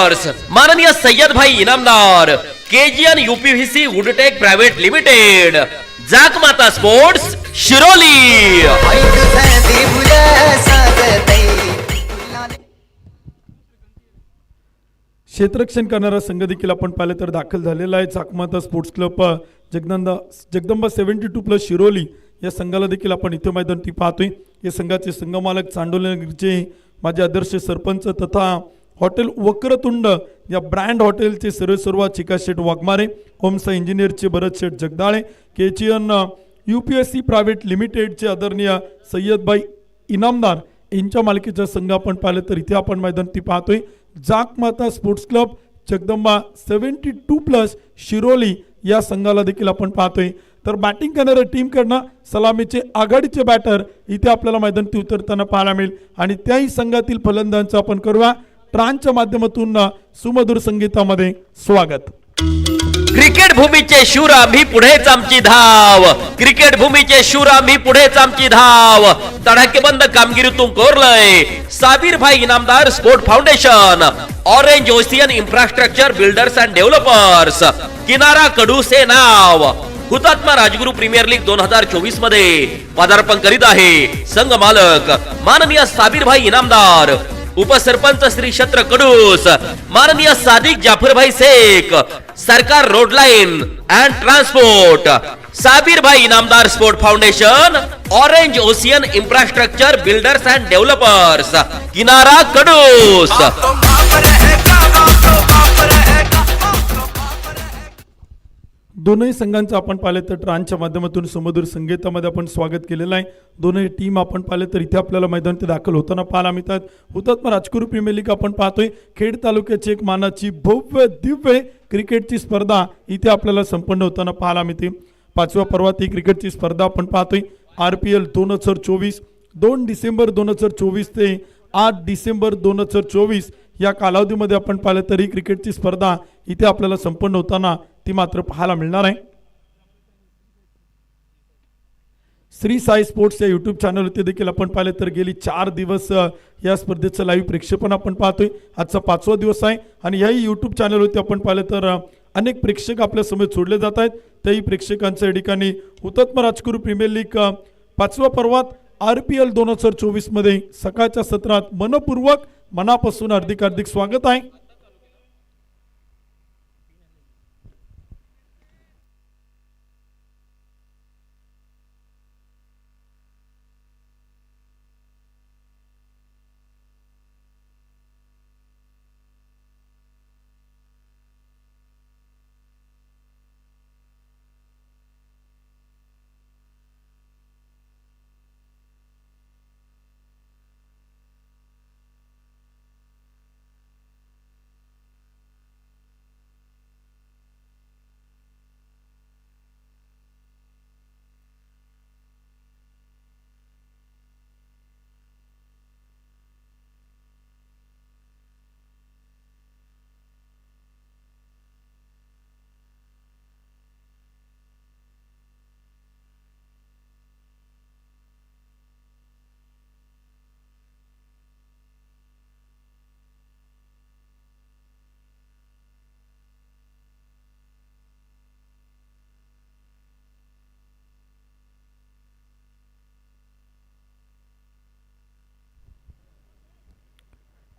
Developers माननीय सय्यद भाई Inamdar KGN UPVC woodtech private limited Jakmata sports Shiroli. क्षेत्ररक्षण करणारा संघ देखील आपण पाहिले तर दाखल झालेला आहे। जाकमाता स्पोर्ट्स क्लब जगदंबा 72+ शिरोली या संघाला देखील आपण इथे मैदानी पाहतोय। या संघाचे संघमालक चांडोलीनगरचे माझे आदर्श सरपंच तथा हॉटेल वक्रतुंड या ब्रँड हॉटेलचे सर्व चिका Sheth Waghmare, होमसा इंजिनियरचे Bharat Sheth Jagdale, KGN UPSC private लिमिटेडचे आदरणीय सय्यदभाई इनामदार यांच्या मालकीचा संघ आपण पाहिले तर इथे आपण मैदानी पाहतोय। जाकमाता स्पोर्ट्स क्लब जगदंबा 72+ शिरोली या संघाला देखील आपण पाहतोय। तर बॅटिंग करणाऱ्या टीम कडनं सलामीचे आघाडीचे बॅटर इथे आपल्याला मैदानी उतरताना पाहायला मिळेल आणि त्याही संघातील फलंदाजांचं आपण करूया ट्रांच्या माध्यमातून सुमधुर संगीतामध्ये स्वागत। क्रिकेट भूमीचे शूर आम्ही पुढेच आमची धाव, क्रिकेट भूमीचे शूर आम्ही पुढेच आमची धाव, तडाखेबंद कामगिरीतून कोरलंय साबीर भाई Inamdar sport foundation, orange ocean infrastructure builders and developers, किनारा कडू से नाव, हुतात्मा राजगुरु प्रीमियर लीग 2024 मध्ये पदार्पण करीत आहे संघ मालक माननीय साबीर भाई इनामदार, उपसरपंच श्री छत्र कडूस माननीय सादिक जाफर भाई Shaikh, Sarkar road line and transport, Sabir भाई Inamdar sport foundation, orange ocean infrastructure builders and developers, किनारा कडूस। दोनही संघांचं आपण पाहिले तर ट्रांच्या माध्यमातून सुमधुर संगीतामध्ये आपण स्वागत केलेलं आहे। दोनही टीम आपण पाहिले तर इथे आपल्याला मैदानात दाखल होताना पाहायला मिळतात। हुतात्मा राजगुरु प्रीमियर लीग आपण पाहतोय। खेड तालुक्याची एक मानाची भव्य दिव्य क्रिकेटची स्पर्धा इथे आपल्याला संपन्न होताना पाहायला मिळते। 5व्या पर्वात ही क्रिकेटची स्पर्धा आपण पाहतोय। RPL 2024 2 डिसेंबर 2024 ते 8 डिसेंबर 2024 या कालावधीमध्ये आपण पाहिलं तर ही क्रिकेटची स्पर्धा इथे आपल्याला संपन्न होताना ती मात्र पाहायला मिळणार आहे। श्री साई स्पोर्ट्स या यूट्यूब चॅनलवरती देखील आपण पाहिले तर गेली 4 दिवस या स्पर्धेचं लाईव्ह प्रेक्षेपण आपण पाहतोय। आजचा 5वा दिवस आहे आणि याही यूट्यूब चॅनलवरती आपण पाहिले तर अनेक प्रेक्षक आपल्या समोर जोडले जात आहेत। त्याही प्रेक्षकांच्या ठिकाणी हुतात्मा राजगुरु प्रीमियर लीग 5व्या पर्वात RPL 2024 मध्ये सकाळच्या सत्रात मनपूर्वक मनापासून हार्दिक स्वागत आहे।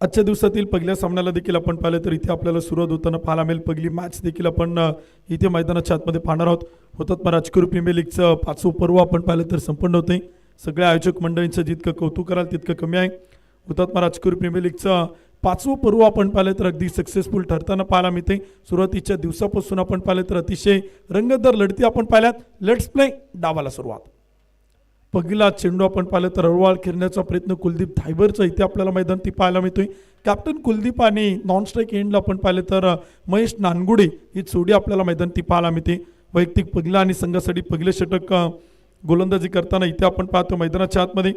आजच्या दिवसातील पहिल्या सामन्याला देखील आपण पाहिले तर इथे आपल्याला सुरुवात होताना पाहायला मिळेल। पहिली मॅच देखील आपण इथे मैदानाच्या आतमध्ये पाहणार आहोत। हुतात्मा राजगुरु प्रीमियर लीगचं 5वं पर्व आपण पाहिलं तर संपन्न होते। सगळ्या आयोजक मंडळींचं जितकं कौतुक कराल तितकं कमी आहे। हुतात्मा राजगुरु प्रीमियर लीगचं 5वं पर्व आपण पाहिलं तर अगदी सक्सेसफुल ठरताना पाहायला मिळते। सुरुवातीच्या दिवसापासून आपण पाहिलं तर अतिशय रंगतदार लढती आपण पाहिल्यात। लेट्स प्ले डावाला सुरुवात। पहिला चेंडू आपण पाहिलं तर हळूहळू खेळण्याचा प्रयत्न कुलदीप धायबरचा इथे आपल्याला मैदानी पाहायला मिळतोय। कॅप्टन कुलदीप आणि नॉन स्ट्राईक एंडला आपण पाहिलं तर महेश नानगुडे ही जोडी आपल्याला मैदानी पाहायला मिळते। वैयक्तिक पहिला आणि संघासाठी पहिले षटक गोलंदाजी करताना इथे आपण पाहतो मैदानाच्या आतमध्ये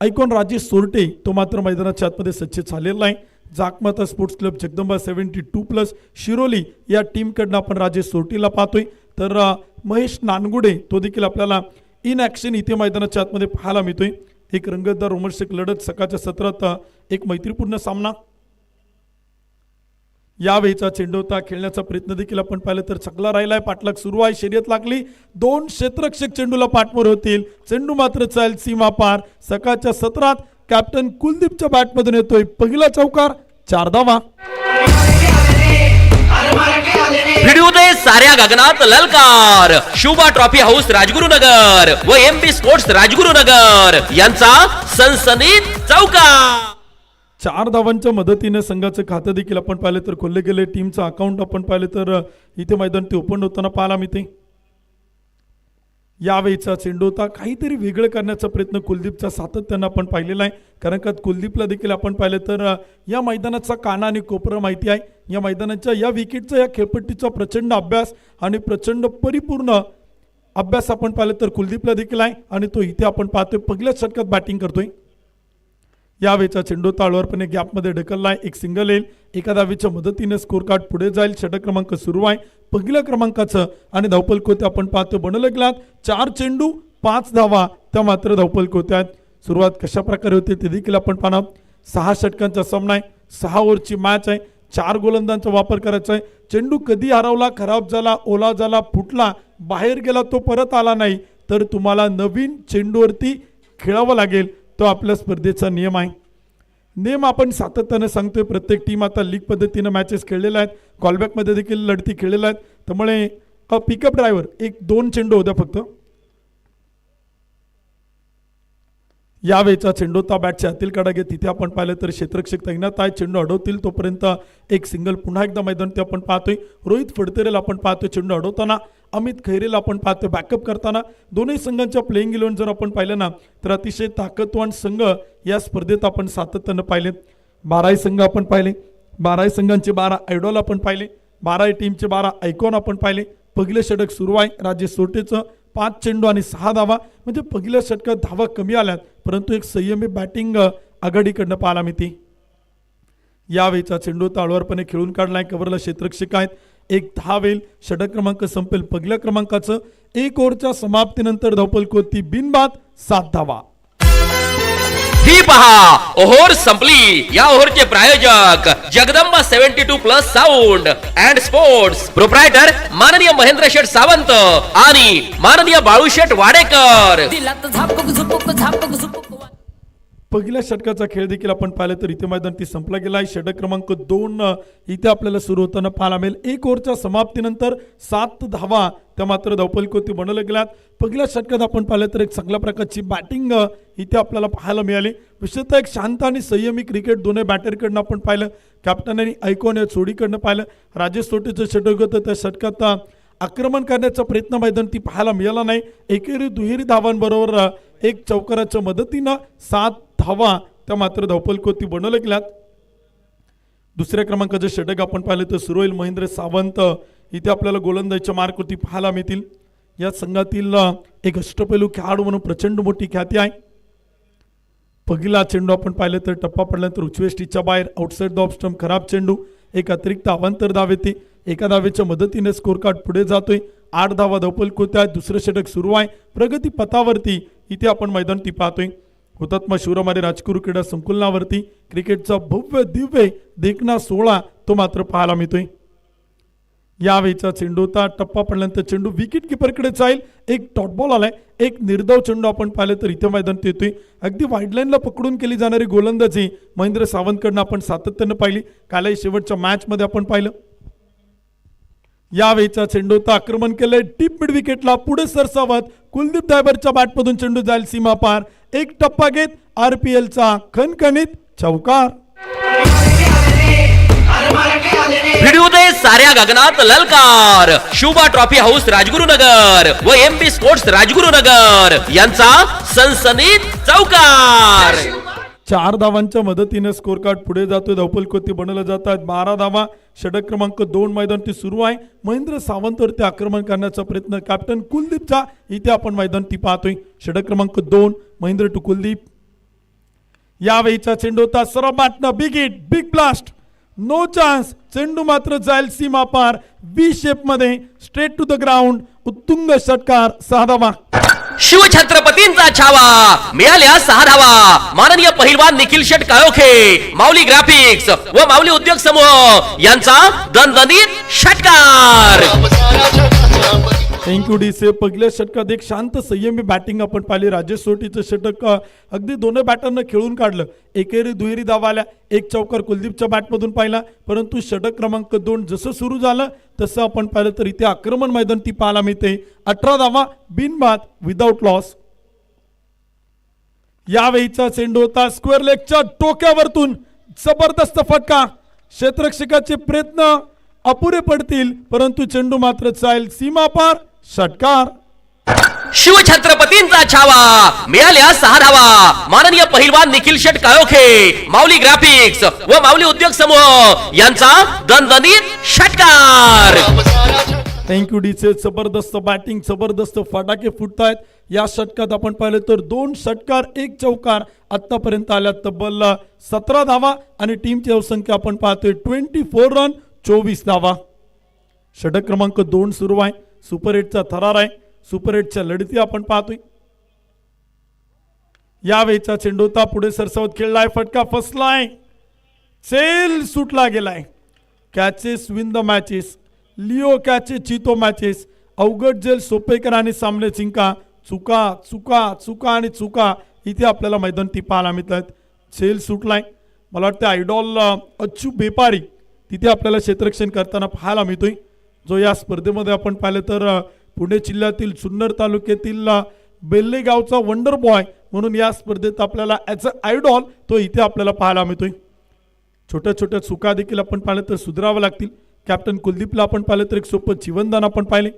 आयकॉन राजेश सोरटे तो मात्र मैदानाच्या आतमध्ये सज्ज झालेला आहे। जाकमाता स्पोर्ट्स क्लब जगदंबा 72+ शिरोली या टीमकडनं आपण राजेश सोरटेला पाहतोय। तर महेश नानगुडे तो देखील आपल्याला इन ॲक्शन इथे मैदानाच्या आतमध्ये पाहायला मिळतोय। एक रंगतदार रोमांचक लढत सकाळच्या सत्रात एक मैत्रीपूर्ण सामना यावेळीचा चेंडू होता, खेळण्याचा प्रयत्न देखील आपण पाहिलं तर चांगला राहिलाय. पाठलाग सुरू आहे, शर्यत लागली, 2 क्षेत्ररक्षक चेंडूला पाठमोर होतील. चेंडू मात्र चाल सीमा पार. सकाळच्या सत्रात कॅप्टन कुलदीपच्या बॅटमधून येतोय पहिला चौकार, 4 धावा. भिडू दे साऱ्या गगनात ललकार. शुभा ट्रॉफी हाऊस राजगुरुनगर व MP स्पोर्ट्स राजगुरुनगर यांचा सनसनीत चौकार. 4 धावांच्या मदतीने संघाचं खातं देखील आपण पाहिलं तर खोलले गेले. टीमचं अकाउंट आपण पाहिलं तर इथे मैदान ते ओपन होताना पाहायला मिळते. यावेळीचा चेंडू होता, काहीतरी वेगळं करण्याचा प्रयत्न कुलदीपचा सातत्यानं आपण पाहिलेला आहे. कारण का कुलदीपला देखील आपण पाहिलं तर या मैदानाचा काना आणि कोपरा माहिती आहे. या मैदानाच्या या विकेटचा, या खेळपट्टीचा प्रचंड अभ्यास आणि प्रचंड परिपूर्ण अभ्यास आपण पाहिलं तर कुलदीपला देखील आहे. आणि तो इथे आपण पाहतोय पहिल्याच षटकात बॅटिंग करतोय. यावेळीचा चेंडू ताळवरपणे गॅपमध्ये ढकललाय, एक सिंगल येईल. एका धावेच्या मदतीने स्कोर कार्ड पुढे जाईल. षटक क्रमांक सुरू आहे पहिल्या क्रमांकाचं आणि धावपल कोते आपण पाहतो बनवलं गेलात. 4 चेंडू 5 धावा त्या मात्र धावपल कोत्यात. सुरुवात कशा प्रकारे होते ते देखील आपण पाहणार. 6 षटकांचा सामना आहे, 6 ओव्हरची मॅच आहे, 4 गोलंदाजांचा वापर करायचा आहे. चेंडू कधी हरवला, खराब झाला, ओला झाला, फुटला, बाहेर गेला, तो परत आला नाही तर तुम्हाला नवीन चेंडूवरती खेळावं लागेल. तो आपल्या स्पर्धेचा नियम आहे. नियम आपण सातत्याने सांगतोय. प्रत्येक टीम आता लीग पद्धतीनं मॅचेस खेळलेल्या आहेत, कॉलबॅकमध्ये देखील लढती खेळलेल्या आहेत. त्यामुळे पिकअप ड्रायव्हर 1-2 चेंडू होत्या फक्त. यावेळीचा चेंडू होता बॅटच्या आतील कडा घेत. तिथे आपण पाहिलं तर क्षेत्ररक्षक तैनात आहे. चेंडू अडवतील तोपर्यंत एक सिंगल पुन्हा एकदा मैदान ते आपण पाहतोय. रोहित फडतरेला आपण पाहतोय चेंडू अडवताना, अमित खैरेला आपण पाहतोय बॅकअप करताना. दोन्ही संघांच्या प्लेइंग 11 जर आपण पाहिलं ना तर अतिशय ताकदवान संघ या स्पर्धेत आपण सातत्यानं पाहिलेत. 12 संघ आपण पाहिले, 12 संघांचे 12 आयडॉल आपण पाहिले, 12 टीमचे 12 आयकॉन आपण पाहिले. पहिलं षटक सुरू आहे राजेश सोटेचं, 5 चेंडू आणि 6 धावा. म्हणजे पहिल्या षटकात धावा कमी आल्यात परंतु एक संयमी बॅटिंग आघाडीकडनं पाहायला मिळते. यावेळीचा चेंडू ताळवरपणे खेळून काढलाय. कव्हरला क्षेत्ररक्षक आहेत, 1 धाव येईल. षटक क्रमांक संपेल पहिल्या क्रमांकाचं. 1 ओव्हरच्या समाप्तीनंतर धावपल कोती बिनबाद 7 धावा. ही पहा ओव्हर संपली. या ओव्हरचे प्रायोजक Jagdamba 72+ sound and sports, proprietor माननीय महेंद्र शेठ सावंत आणि माननीय बाळूशेठ वाडेकर. पहिल्या षटकाचा खेळ देखील आपण पाहिलं तर इथे मैदान ती संपला गेलाय. षटक क्रमांक 2 इथे आपल्याला सुरू होताना पाहायला मिळेल. 1 ओव्हरच्या समाप्तीनंतर 7 धावा त्या मात्र धावपल कोती बनवल्या गेल्यात. पहिल्या षटकात आपण पाहिलं तर एक चांगल्या प्रकारची बॅटिंग इथे आपल्याला पाहायला मिळाली. विशेषतः एक शांत आणि संयमी क्रिकेट दोन्ही बॅटरकडनं आपण पाहिलं. कॅप्टन आणि आयकॉन या जोडीकडनं पाहिलं. राजेश सोटेचं षटक होतं, त्या षटकात आक्रमण करण्याचा प्रयत्न मैदान ती पाहायला मिळाला नाही. एकेरी दुहेरी धावांबरोबर एक चौकाराच्या मदतीनं 7 धावा त्या मात्र धावपल कोती बनवल्या गेल्यात. दुसऱ्या क्रमांकाचं षटक आपण पाहिलं तर सुरू होईल. महेंद्र सावंत इथे आपल्याला गोलंदाजीच्या मार्कवरती पाहायला मिळतील. या संघातील एक अष्टपैलू खेळाडू म्हणून प्रचंड मोठी ख्याती आहे. पहिला चेंडू आपण पाहिलं तर टप्पा पडल्यानंतर उजव्या स्टिचच्या बाहेर आउटसाइड द ऑफ स्टंप खराब चेंडू. एक अतिरिक्त अवांतर धाव येते. एका धावेच्या मदतीने स्कोर कार्ड पुढे जातोय. 8 धावा धावपल कोत्या. दुसरं षटक सुरू आहे प्रगती पथावरती. इथे आपण मैदान ती पाहतोय. हुतात्मा शिवरामाने राजगुरू क्रीडा संकुलनावरती क्रिकेटचा भव्य दिव्य देखणा सोहळा तो मात्र पाहायला मिळतोय. यावेळीचा चेंडू होता, टप्पा पडल्यानंतर चेंडू विकेट किपरकडे जाईल. एक डॉट बॉल आलाय. एक निर्धाव चेंडू आपण पाहिलं तर इथे मैदान येतोय. अगदी वाईडलाईनला पकडून केली जाणारी गोलंदाजी महेंद्र सावंतकडनं आपण सातत्यानं पाहिली. कालही शेवटच्या मॅच मध्ये आपण पाहिलं. यावेळीचा चेंडू होता, आक्रमण केलंय डीप मिड विकेटला. पुढे सरसावत कुलदीप ड्रायव्हरच्या बॅटमधून चेंडू जाईल सीमा पार. एक टप्पा घेत RPLचा खणखणीत चौकार. भिडू दे साऱ्या गगनात ललकार. शुभा ट्रॉफी हाऊस राजगुरुनगर व MP स्पोर्ट्स राजगुरुनगर यांचा सनसनीत चौकार. 4 धावांच्या मदतीने स्कोर कार्ड पुढे जातोय. धावपल कोती बनवल्या जात आहेत. 12 धावा. षटक क्रमांक 2 मैदान ती सुरू आहे. महेंद्र सावंतवरती आक्रमण करण्याचा प्रयत्न कॅप्टन कुलदीपचा इथे आपण मैदान ती पाहतोय. षटक क्रमांक 2 महेंद्र टू कुलदीप. यावेळीचा चेंडू होता, सरळ बॅटनं big hit, big blast, no chance. चेंडू मात्र जाईल सीमा पार. V शेप मध्ये स्ट्रेट टू द ग्राउंड. उत्तुंग षटकार, 6 धावा. शिवछत्रपतींचा छावा मिळाल्या 6 धावा. माननीय पहिलवान निखिल शेट काळोखे, माऊली ग्राफिक्स व माऊली उद्योग समूह यांचा दणदणीत षटकार. थँक्यू डी से. पहिल्या षटकात एक शांत संयमी बॅटिंग आपण पाहिली. राजेश सोटीचं षटक अगदी दोन्ही बॅटरनं खेळून काढलं. एकेरी दुहेरी धावा आल्या. एक चौकार कुलदीपच्या बॅटमधून पाहिला. परंतु षटक क्रमांक 2 जसं सुरू झालं तसं आपण पाहिलं तर इथे आक्रमण मैदान ती पाहायला मिळते. 18 धावा बिनबाद विदाउट लॉस. यावेळीचा चेंडू होता स्क्वेअर लेगच्या टोक्यावरतून जबरदस्त फटका. क्षेत्ररक्षकाचे प्रयत्न अपुरे पडतील परंतु चेंडू मात्र जाईल सीमा पार. षटकार. शिवछत्रपतींचा छावा मिळाल्या 6 धावा. माननीय पहिलवान निखिल शेट काळोखे, माऊली ग्राफिक्स व माऊली उद्योग समूह यांचा दणदणीत षटकार. थँक्यू डीचे. जबरदस्त बॅटिंग, जबरदस्त फटाके फुटतायत. या षटकात आपण पाहिलं तर 2 षटकार 1 चौकार आतापर्यंत आल्या. तब्बल 17 धावा आणि टीमची धावसंख्या आपण पाहतोय 24 रन 24 धावा. षटक क्रमांक 2 सुरू आहे. सुपर 8चा थरार आहे. सुपर 8च्या लढती आपण पाहतोय. यावेळीचा चेंडू होता पुढे सरसावत खेळलाय. फटका फसलाय. सेल सुटला गेलाय. Catches win the matches. लिओ कॅचेस चितो मॅचेस. अवघड जेल सोपेकर आणि सामने जिंका. चुका चुका चुका आणि चुका इथे आपल्याला मैदान ती पाहायला मिळतात. सेल सुटलाय. मला वाटतं आयडॉल अच्चू बेपारी तिथे आपल्याला क्षेत्ररक्षण करताना पाहायला मिळतोय. जो या स्पर्धेमध्ये आपण पाहिलं तर पुणे जिल्ह्यातील जुन्नर तालुक्यातील बेल्ले गावचा वंडर बॉय म्हणून या स्पर्धेत आपल्याला ॲज अ आयडॉल तो इथे आपल्याला पाहायला मिळतोय. छोट्या छोट्या चुका देखील आपण पाहिलं तर सुधारावं लागतील. कॅप्टन कुलदीपला आपण पाहिलं तर एक सोपं जीवनदान आपण पाहिले.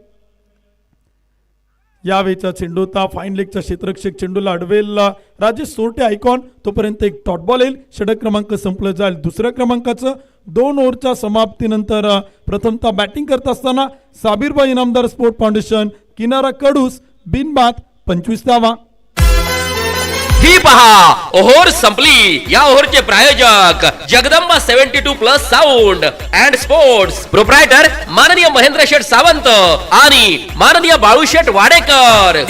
यावेळीचा चेंडू होता फाईन लेगच्या क्षेत्ररक्षक चेंडूला अडवेल राजेश सोरटे आयकॉन. तोपर्यंत एक डॉट बॉल येईल. षटक क्रमांक संपलं जाईल. दुसऱ्या क्रमांकाचं 2 ओव्हरच्या समाप्तीनंतर प्रथमतः बॅटिंग करत असताना साबीरबाई इनामदार स्पोर्ट फाउंडेशन किनारा कडूस बिनबाद 25 धावा. ही पहा ओव्हर संपली. या ओव्हरचे प्रायोजक Jagdamba 72+ sound and sports proprietor माननीय महेंद्र शेठ सावंत आणि माननीय बाळू शेठ वाडेकर.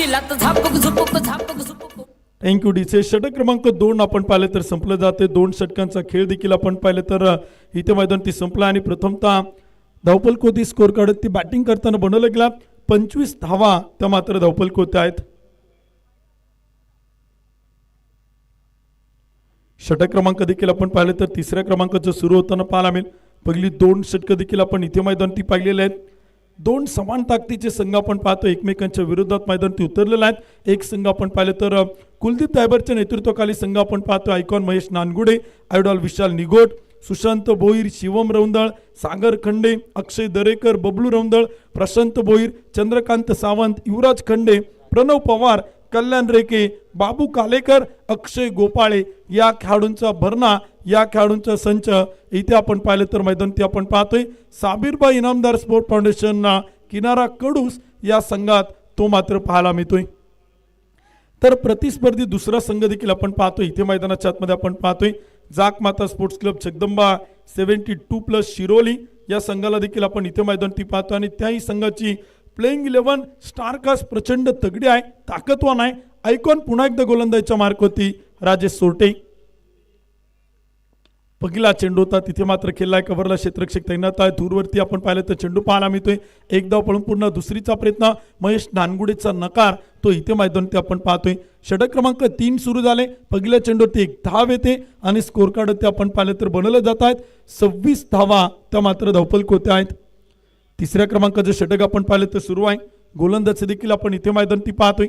थँक्यू डीचे. षटक क्रमांक 2 आपण पाहिले तर संपलं जाते. 2 षटकांचा खेळ देखील आपण पाहिले तर इथे मैदान ती संपला आणि प्रथमतः धावपल कोती स्कोर काढत ती बॅटिंग करताना बनवलं गेला. 25 धावा त्या मात्र धावपल कोत्या आहेत. षटक क्रमांक देखील आपण पाहिले तर तिसऱ्या क्रमांकाचं सुरू होताना पाहायला मिळेल. पहिली 2 षटकं देखील आपण इथे मैदान ती पाहिलेले आहेत. 2 समान ताकदीचे संघ आपण पाहतो एकमेकांच्या विरोधात मैदान ती उतरलेले आहेत. एक संघ आपण पाहिलं तर कुलदीप तायबरच्या नेतृत्वाखाली संघ आपण पाहतो आयकॉन महेश नानगुडे, आयडॉल विशाल निगोट, सुशांत भोईर, शिवम रौंदळ, सागर खंडे, अक्षय दरेकर, बबलू रौंदळ, प्रशांत भोईर, चंद्रकांत सावंत, युवराज खंडे, प्रणव पवार, कल्याण रेके, बाबू कालेकर, अक्षय गोपाळे या खेळाडूंचा भरणा, या खेळाडूंचा संच इथे आपण पाहिलं तर मैदान ते आपण पाहतोय. साबीरबाई इनामदार स्पोर्ट फाउंडेशन किनारा कडूस या संघात तो मात्र पाहायला मिळतोय. तर प्रतिस्पर्धी दुसरा संघ देखील आपण पाहतोय इथे मैदानाच्या आतमध्ये आपण पाहतोय जाक माता स्पोर्ट्स क्लब जगदंबा 72+ शिरोली या संघाला देखील आपण इथे मैदान ती पाहतो आणि त्याही संघाची प्लेइंग 11 स्टारकास्ट प्रचंड तगडी आहे, ताकदवान आहे. आयकॉन पुन्हा एकदा गोलंदाजीच्या मार्क होती राजेश सोरटे. पहिला चेंडू होता तिथे मात्र खेळलाय. कव्हरला क्षेत्ररक्षक तैनात आहे. दूरवरती आपण पाहिलं तर चेंडू पाहायला मिळतोय. एक धाव पळून पुन्हा दुसरीचा प्रयत्न. महेश नानगुडेचा नकार तो इथे मैदान ते आपण पाहतोय. षटक क्रमांक 3 सुरू झाले. पहिल्या चेंडूवरती एक धाव येते आणि स्कोर कार्ड ते आपण पाहिलं तर बनवलं जात आहेत. 26 धावा त्या मात्र धावपल कोत्या आहेत. तिसऱ्या क्रमांकाचं षटक आपण पाहिलं तर सुरू आहे. गोलंदाजी देखील आपण इथे मैदान ती पाहतोय.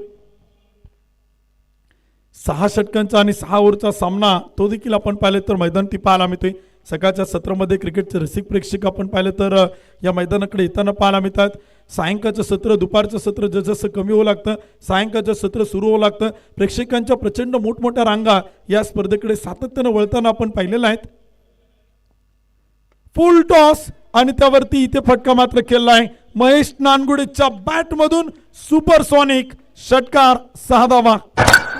6 षटकांचा आणि 6 ओव्हरचा सामना तो देखील आपण पाहिलं तर मैदान ती पाहायला मिळतोय. सकाळच्या सत्रामध्ये क्रिकेटचे रसिक प्रेक्षक आपण पाहिलं तर या मैदानाकडे येताना पाहायला मिळतात. सायंकाळचं सत्र, दुपारचं सत्र जसं कमी होऊ लागतं, सायंकाळचं सत्र सुरू होऊ लागतं. प्रेक्षकांच्या प्रचंड मोठमोठ्या रांगा या स्पर्धेकडे सातत्यानं वळताना आपण पाहिलेलं आहेत. फुल टॉस आणि त्यावरती इथे फटका मात्र केलाय महेश नानगुडेच्या बॅट मधून. सुपरसॉनिक षटकार 6 धावा.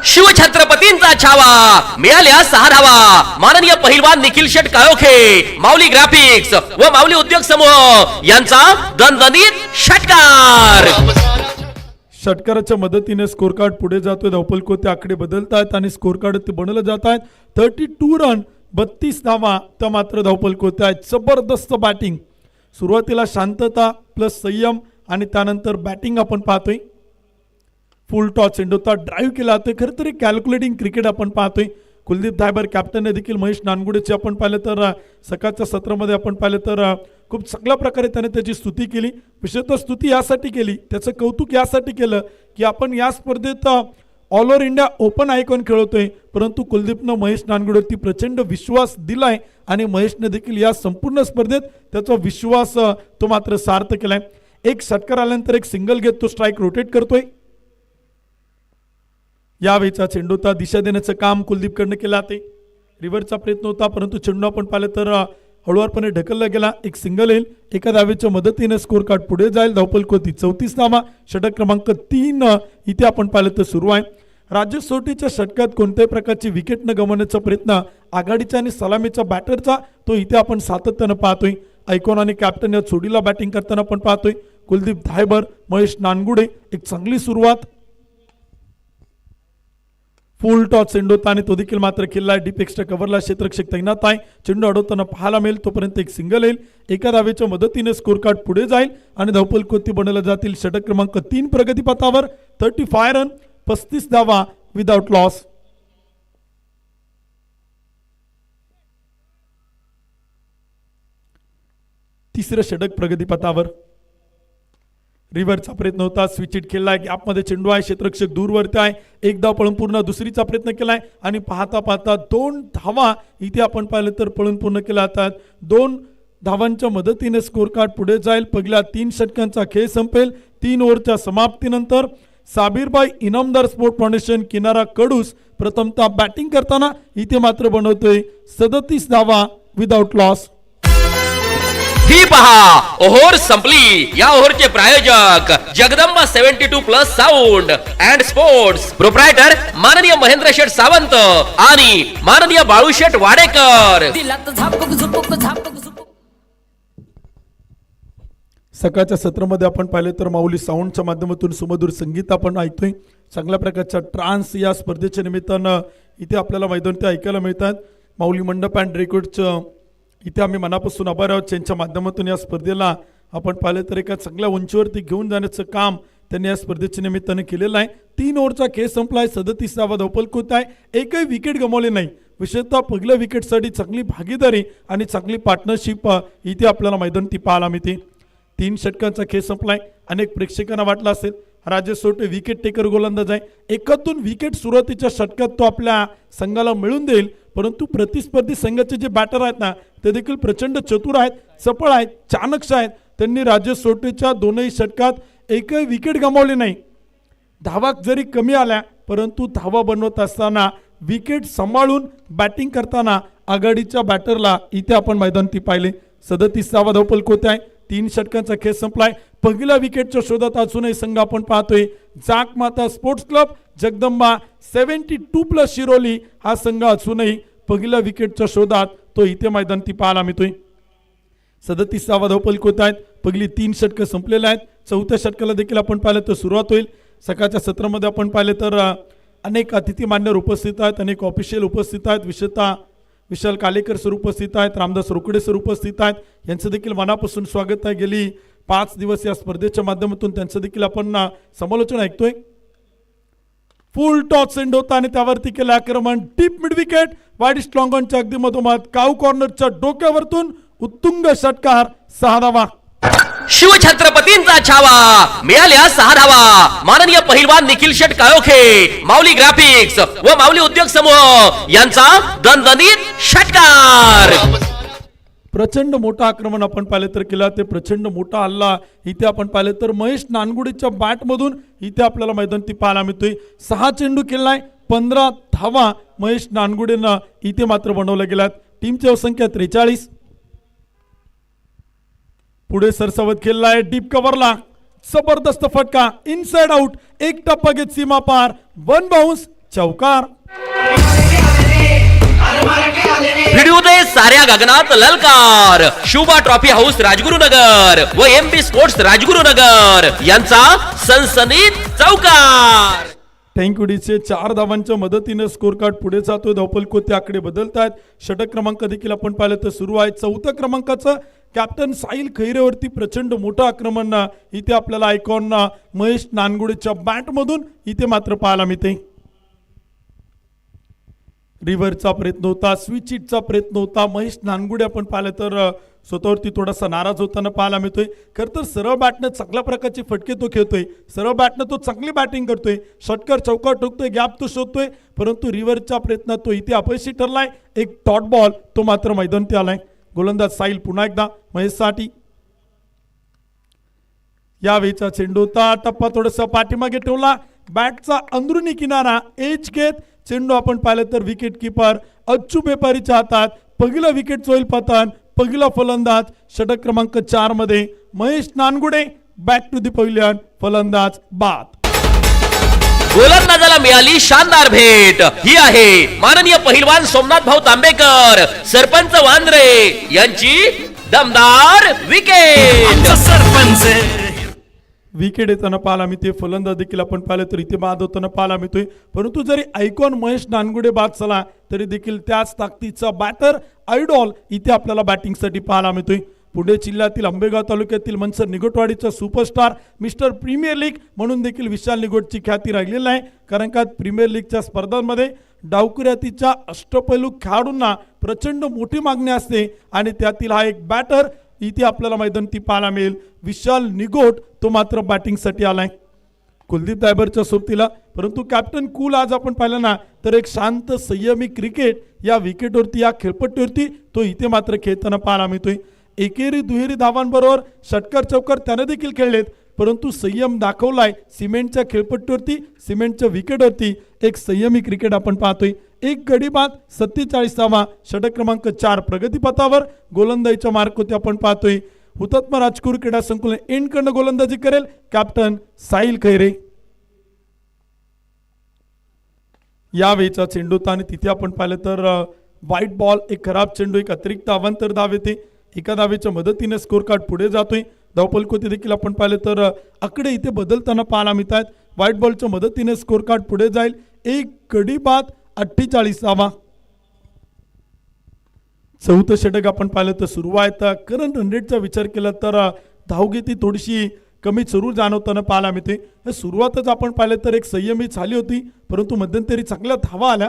शिवछत्रपतींचा छावा मिळाल्या 6 धावा. माननीय पहिलवान निखिल शेट काळोखे, माऊली ग्राफिक्स व माऊली उद्योग समूह यांचा दणदणीत षटकार. षटकाराच्या मदतीने स्कोर कार्ड पुढे जातोय. धावपल ते आकडे बदलत आहेत आणि स्कोर कार्ड ते बनवलं जात आहेत. 32 रन 32 धावा त्या मात्र धावपल कोते आहेत. जबरदस्त बॅटिंग. सुरुवातीला शांतता प्लस संयम आणि त्यानंतर बॅटिंग आपण पाहतोय. फुल टॉस चेंडू होता, ड्राईव्ह केला तर खरं तरी कॅल्क्युलेटिंग क्रिकेट आपण पाहतोय. कुलदीप धायबर कॅप्टनने देखील महेश नानगुडेची आपण पाहिलं तर सकाळच्या सत्रामध्ये आपण पाहिलं तर खूप चांगल्या प्रकारे त्याने त्याची स्तुती केली. विशेषतः स्तुती यासाठी केली, त्याचं कौतुक यासाठी केलं की आपण या स्पर्धेत all over India open icon खेळवतोय, परंतु कुलदीपनं महेश नानगुडेवरती प्रचंड विश्वास दिलाय आणि महेशने देखील या संपूर्ण स्पर्धेत त्याचा विश्वास तो मात्र सार्थ केलाय. एक षटकार आल्यानंतर एक सिंगल घेत तो स्ट्राईक रोटेट करतोय. यावेळीचा चेंडूचा दिशा देण्याचं काम कुलदीपकडनं केलं ते. रिव्हरचा प्रयत्न होता परंतु चेंडू आपण पाहिलं तर हळूवारपणे ढकलला गेला. एक सिंगल येईल. एका धावेच्या मदतीने स्कोर कार्ड पुढे जाईल. धावपल कोती 34 धावा. षटक क्रमांक 3 इथे आपण पाहिलं तर सुरू आहे. राजेश सोटीच्या षटकात कोणत्याही प्रकारची विकेट न गमावण्याचा प्रयत्न आघाडीच्या आणि सलामीच्या बॅटरचा तो इथे आपण सातत्यानं पाहतोय. आयकॉन आणि कॅप्टन या जोडीला बॅटिंग करताना आपण पाहतोय. कुलदीप धायबर महेश नानगुडे एक चांगली सुरुवात. फुल टॉस चेंडू होता आणि तो देखील मात्र खेळला. डीप एक्स्ट्रा कव्हरला क्षेत्ररक्षक तैनात आहे. चेंडू अडवताना पाहायला मिळेल. तोपर्यंत एक सिंगल येईल. एका धावेच्या मदतीने स्कोर कार्ड पुढे जाईल आणि धावपल कोती बनवल्या जातील. षटक क्रमांक 3 प्रगतीपथावर. 35 रन 35 धावा विदाउट लॉस. तिसरं षटक प्रगतीपथावर. रिव्हरचा प्रयत्न होता, स्विच इट खेळलाय. गॅपमध्ये चेंडू आहे, क्षेत्ररक्षक दूरवरती आहे. एक धाव पळून पूर्ण. दुसरीचा प्रयत्न केलाय आणि पाहता पाहता 2 धावा इथे आपण पाहिलं तर पळून पूर्ण केल्या जातात. 2 धावांच्या मदतीने स्कोर कार्ड पुढे जाईल. पहिल्या 3 षटकांचा खेळ संपेल. 3 ओव्हरच्या समाप्तीनंतर साबीरबाई इनामदार स्पोर्ट फाउंडेशन किनारा कडूस प्रथमतः बॅटिंग करताना इथे मात्र बनवतोय 37 धावा विदाउट लॉस. ही पहा ओव्हर संपली. या ओव्हरचे प्रायोजक Jagdamba 72+ sound and sports. Proprietor माननीय महेंद्र शेठ सावंत आणि माननीय बाळूशेठ वाडेकर. सकाळच्या सत्रामध्ये आपण पाहिले तर माऊली साऊंडच्या माध्यमातून सुमधुर संगीत आपण ऐकतोय. चांगल्या प्रकारच्या ट्रान्स या स्पर्धेच्या निमित्तानं इथे आपल्याला मैदानात ऐकायला मिळतात. माऊली मंडप अँड रेकॉर्डचं इथे आम्ही मनापासून आभार आहोत. त्यांच्या माध्यमातून या स्पर्धेला आपण पाहिलं तर एका चांगल्या उंचीवरती घेऊन जाण्याचं काम त्यांनी या स्पर्धेच्या निमित्तानं केलेलं आहे. 3 ओव्हरचा खेळ संपलाय. 37 धावा धावपल कोत आहे. एकही विकेट गमावले नाही. विशेषतः पहिल्या विकेटसाठी चांगली भागीदारी आणि चांगली पार्टनरशिप इथे आपल्याला मैदानी पाहायला मिळते. 3 षटकांचा खेळ संपलाय. अनेक प्रेक्षकांना वाटलं असेल राजेश सोटे विकेट टेकर गोलंदाज आहे, एकातून विकेट सुरुवातीच्या षटकात तो आपल्या संघाला मिळून देईल. परंतु प्रतिस्पर्धी संघाचे जे बॅटर आहेत ना ते देखील प्रचंड चतुर आहेत, चपळ आहेत, चाणक्ष आहेत. त्यांनी राजेश सोटेच्या 2ही षटकात एकही विकेट गमावली नाही. धावा जरी कमी आल्या परंतु धावा बनवत असताना विकेट सांभाळून बॅटिंग करताना आघाडीच्या बॅटरला इथे आपण मैदानी पाहिले. 37 धावा धावपल कोते आहे. 3 षटकांचा खेळ संपलाय. पहिल्या विकेटच्या शोधात अजूनही संघ आपण पाहतोय जाक माता स्पोर्ट्स क्लब जगदंबा 72+ शिरोली हा संघ अजूनही पहिल्या विकेटच्या शोधात तो इथे मैदानी पाहायला मिळतोय. 37 धावा धावपल कोत आहेत. पहिली 3 षटकं संपलेले आहेत. 4थ्या षटकाला देखील आपण पाहिलं तर सुरुवात होईल. सकाळच्या सत्रामध्ये आपण पाहिले तर अनेक अतिथी मान्यवर उपस्थित आहेत, अनेक ऑफिशियल उपस्थित आहेत. विशेषतः विशाल कालेकर सर उपस्थित आहेत, रामदास रोकडे सर उपस्थित आहेत. यांचं देखील मनापासून स्वागत आहे. गेली 5 दिवस या स्पर्धेच्या माध्यमातून त्यांचं देखील आपण समालोचन ऐकतोय. फुल टॉस सेंड होता आणि त्यावरती केलं आक्रमण. Deep mid wicket wide strong ऑनच्या अगदी मधोमध काऊ कॉर्नरच्या डोक्यावरतून उत्तुंग षटकार. 6 धावा. शिवछत्रपतींचा छावा मिळाल्या 6 धावा. माननीय पहिलवान निखिल शेठ काळोखे, माऊली ग्राफिक्स व माऊली उद्योग समूह यांचा दणदणीत षटकार. प्रचंड मोठा आक्रमण आपण पाहिले तर केला. ते प्रचंड मोठा हल्ला इथे आपण पाहिले तर महेश नानगुडेच्या बॅटमधून इथे आपल्याला मैदानी पाहायला मिळतोय. 6 चेंडू केलाय, 15 धावा महेश नानगुडेनं इथे मात्र बनवल्या गेल्यात. टीमची संख्या 43. पुढे सरसावत खेळलाय डीप कव्हरला. जबरदस्त फटका इनसाइड आउट. एक टप्पा घेत सीमा पार. 1 बाउन्स चौकार. भिडू दे साऱ्या गगनात ललकार. शुभा ट्रॉफी हाऊस राजगुरुनगर व MP स्पोर्ट्स राजगुरुनगर यांचा सनसनीत चौकार. टँकुडीचे 4 धावांच्या मदतीने स्कोर कार्ड पुढे जातोय. धावपलकोते आकडे बदलत आहेत. षटक क्रमांक देखील आपण पाहिलं तर सुरू आहे. 4थ्या क्रमांकाचं कॅप्टन साहिल खैरेवरती प्रचंड मोठं आक्रमण इथे आपल्याला आयकॉन महेश नानगुडेच्या बॅटमधून इथे मात्र पाहायला मिळते. रिव्हरचा प्रयत्न होता, स्विच हिटचा प्रयत्न होता. महेश नानगुडे आपण पाहिलं तर स्वतःवरती थोडासा नाराज होताना पाहायला मिळतोय. खरं तर सरळ बॅटनं चांगल्या प्रकारचे फटके तो खेळतोय. सरळ बॅटनं तो चांगली बॅटिंग करतोय. षटकार चौकार ठोकतोय, गॅप तो शोधतोय. परंतु रिव्हरच्या प्रयत्नात तो इथे अपयशी ठरलाय. एक डॉट बॉल तो मात्र मैदानात आलाय. गोलंदाज साहिल पुन्हा एकदा महेशसाठी. यावेळीचा चेंडू होता, टप्पा थोडासा पाठीमागे ठेवला. बॅटचा अंदरुनी किनारा एज घेत चेंडू आपण पाहिलं तर विकेट किपर अच्चू बेपारीच्या हातात. पहिला विकेट होईल पतन. पहिला फलंदाज षटक क्रमांक 4 मध्ये Mahesh Nangude. Back to the pavilion, फलंदाज बाद. गोलंदाजाला मिळाली शानदार भेट. ही आहे माननीय पहिलवान सोमनाथ भाऊ तांबेकर, सरपंच वांद्रे यांची दमदार विकेट. विकेट येताना पाहायला मिळते. फलंदाज देखील आपण पाहिलं तर इथे बाद होताना पाहायला मिळतोय. परंतु जरी आयकॉन महेश नानगुडे बाद झाला तरी देखील त्याच ताकदीचा बॅटर आयडॉल इथे आपल्याला बॅटिंगसाठी पाहायला मिळतोय. पुणे जिल्ह्यातील आंबेगाव तालुक्यातील मनसर निगोटवाडीचा सुपरस्टार मिस्टर प्रीमियर लीग म्हणून देखील विशाल निगोटची ख्याती राहिलेली आहे. कारण का प्रीमियर लीगच्या स्पर्धांमध्ये डावकुऱ्यातीच्या अष्टपैलू खेळाडूंना प्रचंड मोठी मागणी असते आणि त्यातील हा एक बॅटर इथे आपल्याला मैदानी पाहायला मिळेल. विशाल निगोट तो मात्र बॅटिंगसाठी आलाय. कुलदीप दायबरच्या सोबतीला. परंतु कॅप्टन कूल आज आपण पाहिलं ना तर एक शांत संयमी क्रिकेट या विकेटवरती या खेळपट्टीवरती तो इथे मात्र खेळताना पाहायला मिळतोय. एकेरी दुहेरी धावांबरोबर षटकार चौकार त्याने देखील खेळलेत. परंतु संयम दाखवलाय सिमेंटच्या खेळपट्टीवरती, सिमेंटच्या विकेटवरती एक संयमी क्रिकेट आपण पाहतोय. एक गडी बाद 47 धावा षटक क्रमांक 4 प्रगतीपथावर गोलंदाजीच्या मार्कवरती आपण पाहतोय. हुतात्मा राजकुर क्रीडा संकुलन एंडकडनं गोलंदाजी करेल कॅप्टन साहिल खैरे. यावेळीचा चेंडू होता आणि तिथे आपण पाहिलं तर व्हाईट बॉल, एक खराब चेंडू, एक अतिरिक्त अवांतर धाव येते. एका धावेच्या मदतीने स्कोर कार्ड पुढे जातोय. धावपलकोते देखील आपण पाहिलं तर आकडे इथे बदलताना पाहायला मिळतात. व्हाईट बॉलच्या मदतीने स्कोर कार्ड पुढे जाईल. एक गडी बाद 48 धावा. 4थं षटक आपण पाहिलं तर सुरू आहे. तर करंट रन रेटचा विचार केला तर धावगती थोडीशी कमी सुरू जाणवताना पाहायला मिळते. सुरुवातच आपण पाहिलं तर एक संयमी झाली होती परंतु मध्यंतरी चांगल्या धावा आल्या.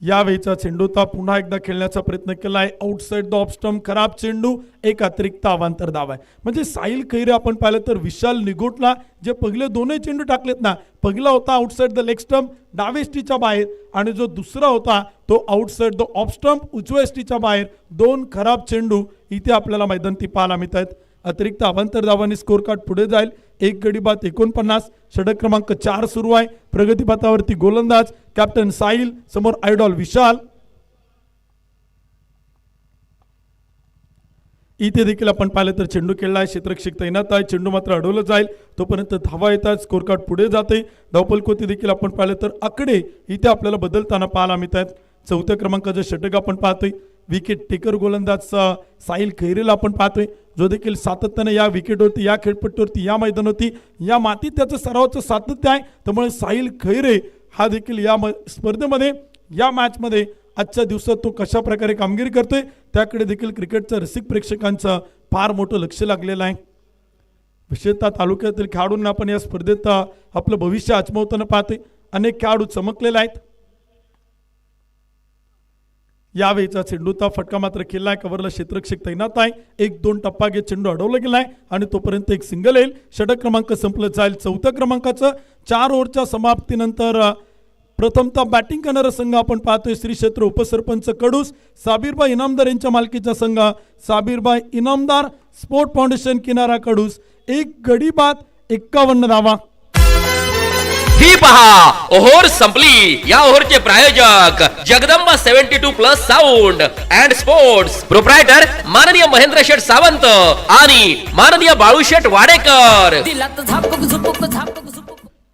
यावेळीचा चेंडू होता, पुन्हा एकदा खेळण्याचा प्रयत्न केलाय. आउटसाइड द ऑफ स्टंप, खराब चेंडू, एक अतिरिक्त अवांतर धाव आहे. म्हणजे साहिल खैरे आपण पाहिलं तर विशाल निगोटला जे पहिले दोनही चेंडू टाकलेत ना, पहिला होता आउटसाइड द लेग स्टंप डावे एसटीच्या बाहेर आणि जो दुसरा होता तो आउटसाइड द ऑफ स्टंप उजव्या एसटीच्या बाहेर. 2 खराब चेंडू इथे आपल्याला मैदानी पाहायला मिळत आहेत. अतिरिक्त अवांतर धावांनी स्कोर कार्ड पुढे जाईल. एक गडी बाद 49. षटक क्रमांक 4 सुरू आहे. प्रगतीपथावरती गोलंदाज कॅप्टन साहिल, समोर आयडॉल विशाल. इथे देखील आपण पाहिलं तर चेंडू खेळलाय, क्षेत्ररक्षक तैनात आहे. चेंडू मात्र अडवलं जाईल तोपर्यंत धावा येतात, स्कोर कार्ड पुढे जाते. धावपलकोती देखील आपण पाहिलं तर आकडे इथे आपल्याला बदलताना पाहायला मिळतात. 4थ्या क्रमांकाचं षटक आपण पाहतोय. विकेट टेकर गोलंदाज साहिल खैरेला आपण पाहतोय जो देखील सातत्याने या विकेटवरती, या खेळपट्टीवरती, या मैदानावरती, या मातीत त्याचं सरावाचं सातत्य आहे. त्यामुळे साहिल खैरे हा देखील या स्पर्धेमध्ये, या मॅचमध्ये आजच्या दिवसात तो कशा प्रकारे कामगिरी करतोय त्याकडे देखील क्रिकेटच्या रसिक प्रेक्षकांचं फार मोठं लक्ष लागलेलं आहे. विशेषतः तालुक्यातील खेळाडूंना आपण या स्पर्धेत आपलं भविष्य आजमावताना पाहतोय. अनेक खेळाडू चमकलेले आहेत. यावेळीचा चेंडूचा फटका मात्र केलाय. कव्हरला क्षेत्ररक्षक तैनात आहे. 1-2 टप्पा घेत चेंडू अडवला गेलाय आणि तोपर्यंत एक सिंगल येईल. षटक क्रमांक संपलं जाईल. 4थ्या क्रमांकाचं 4 ओव्हरच्या समाप्तीनंतर प्रथमतः बॅटिंग करणारा संघ आपण पाहतोय श्री क्षेत्र उपसरपंच कडूस, साबीरबाई इनामदार यांच्या मालकीचा संघ साबीरबाई इनामदार स्पोर्ट फाउंडेशन किनारा कडूस. एक गडी बाद 51 धावा. ही पहा ओव्हर संपली. या ओव्हरचे प्रायोजक Jagdamba 72+ sound and sports, proprietor माननीय महेंद्र शेठ सावंत आणि माननीय बाळूशेठ वाडेकर.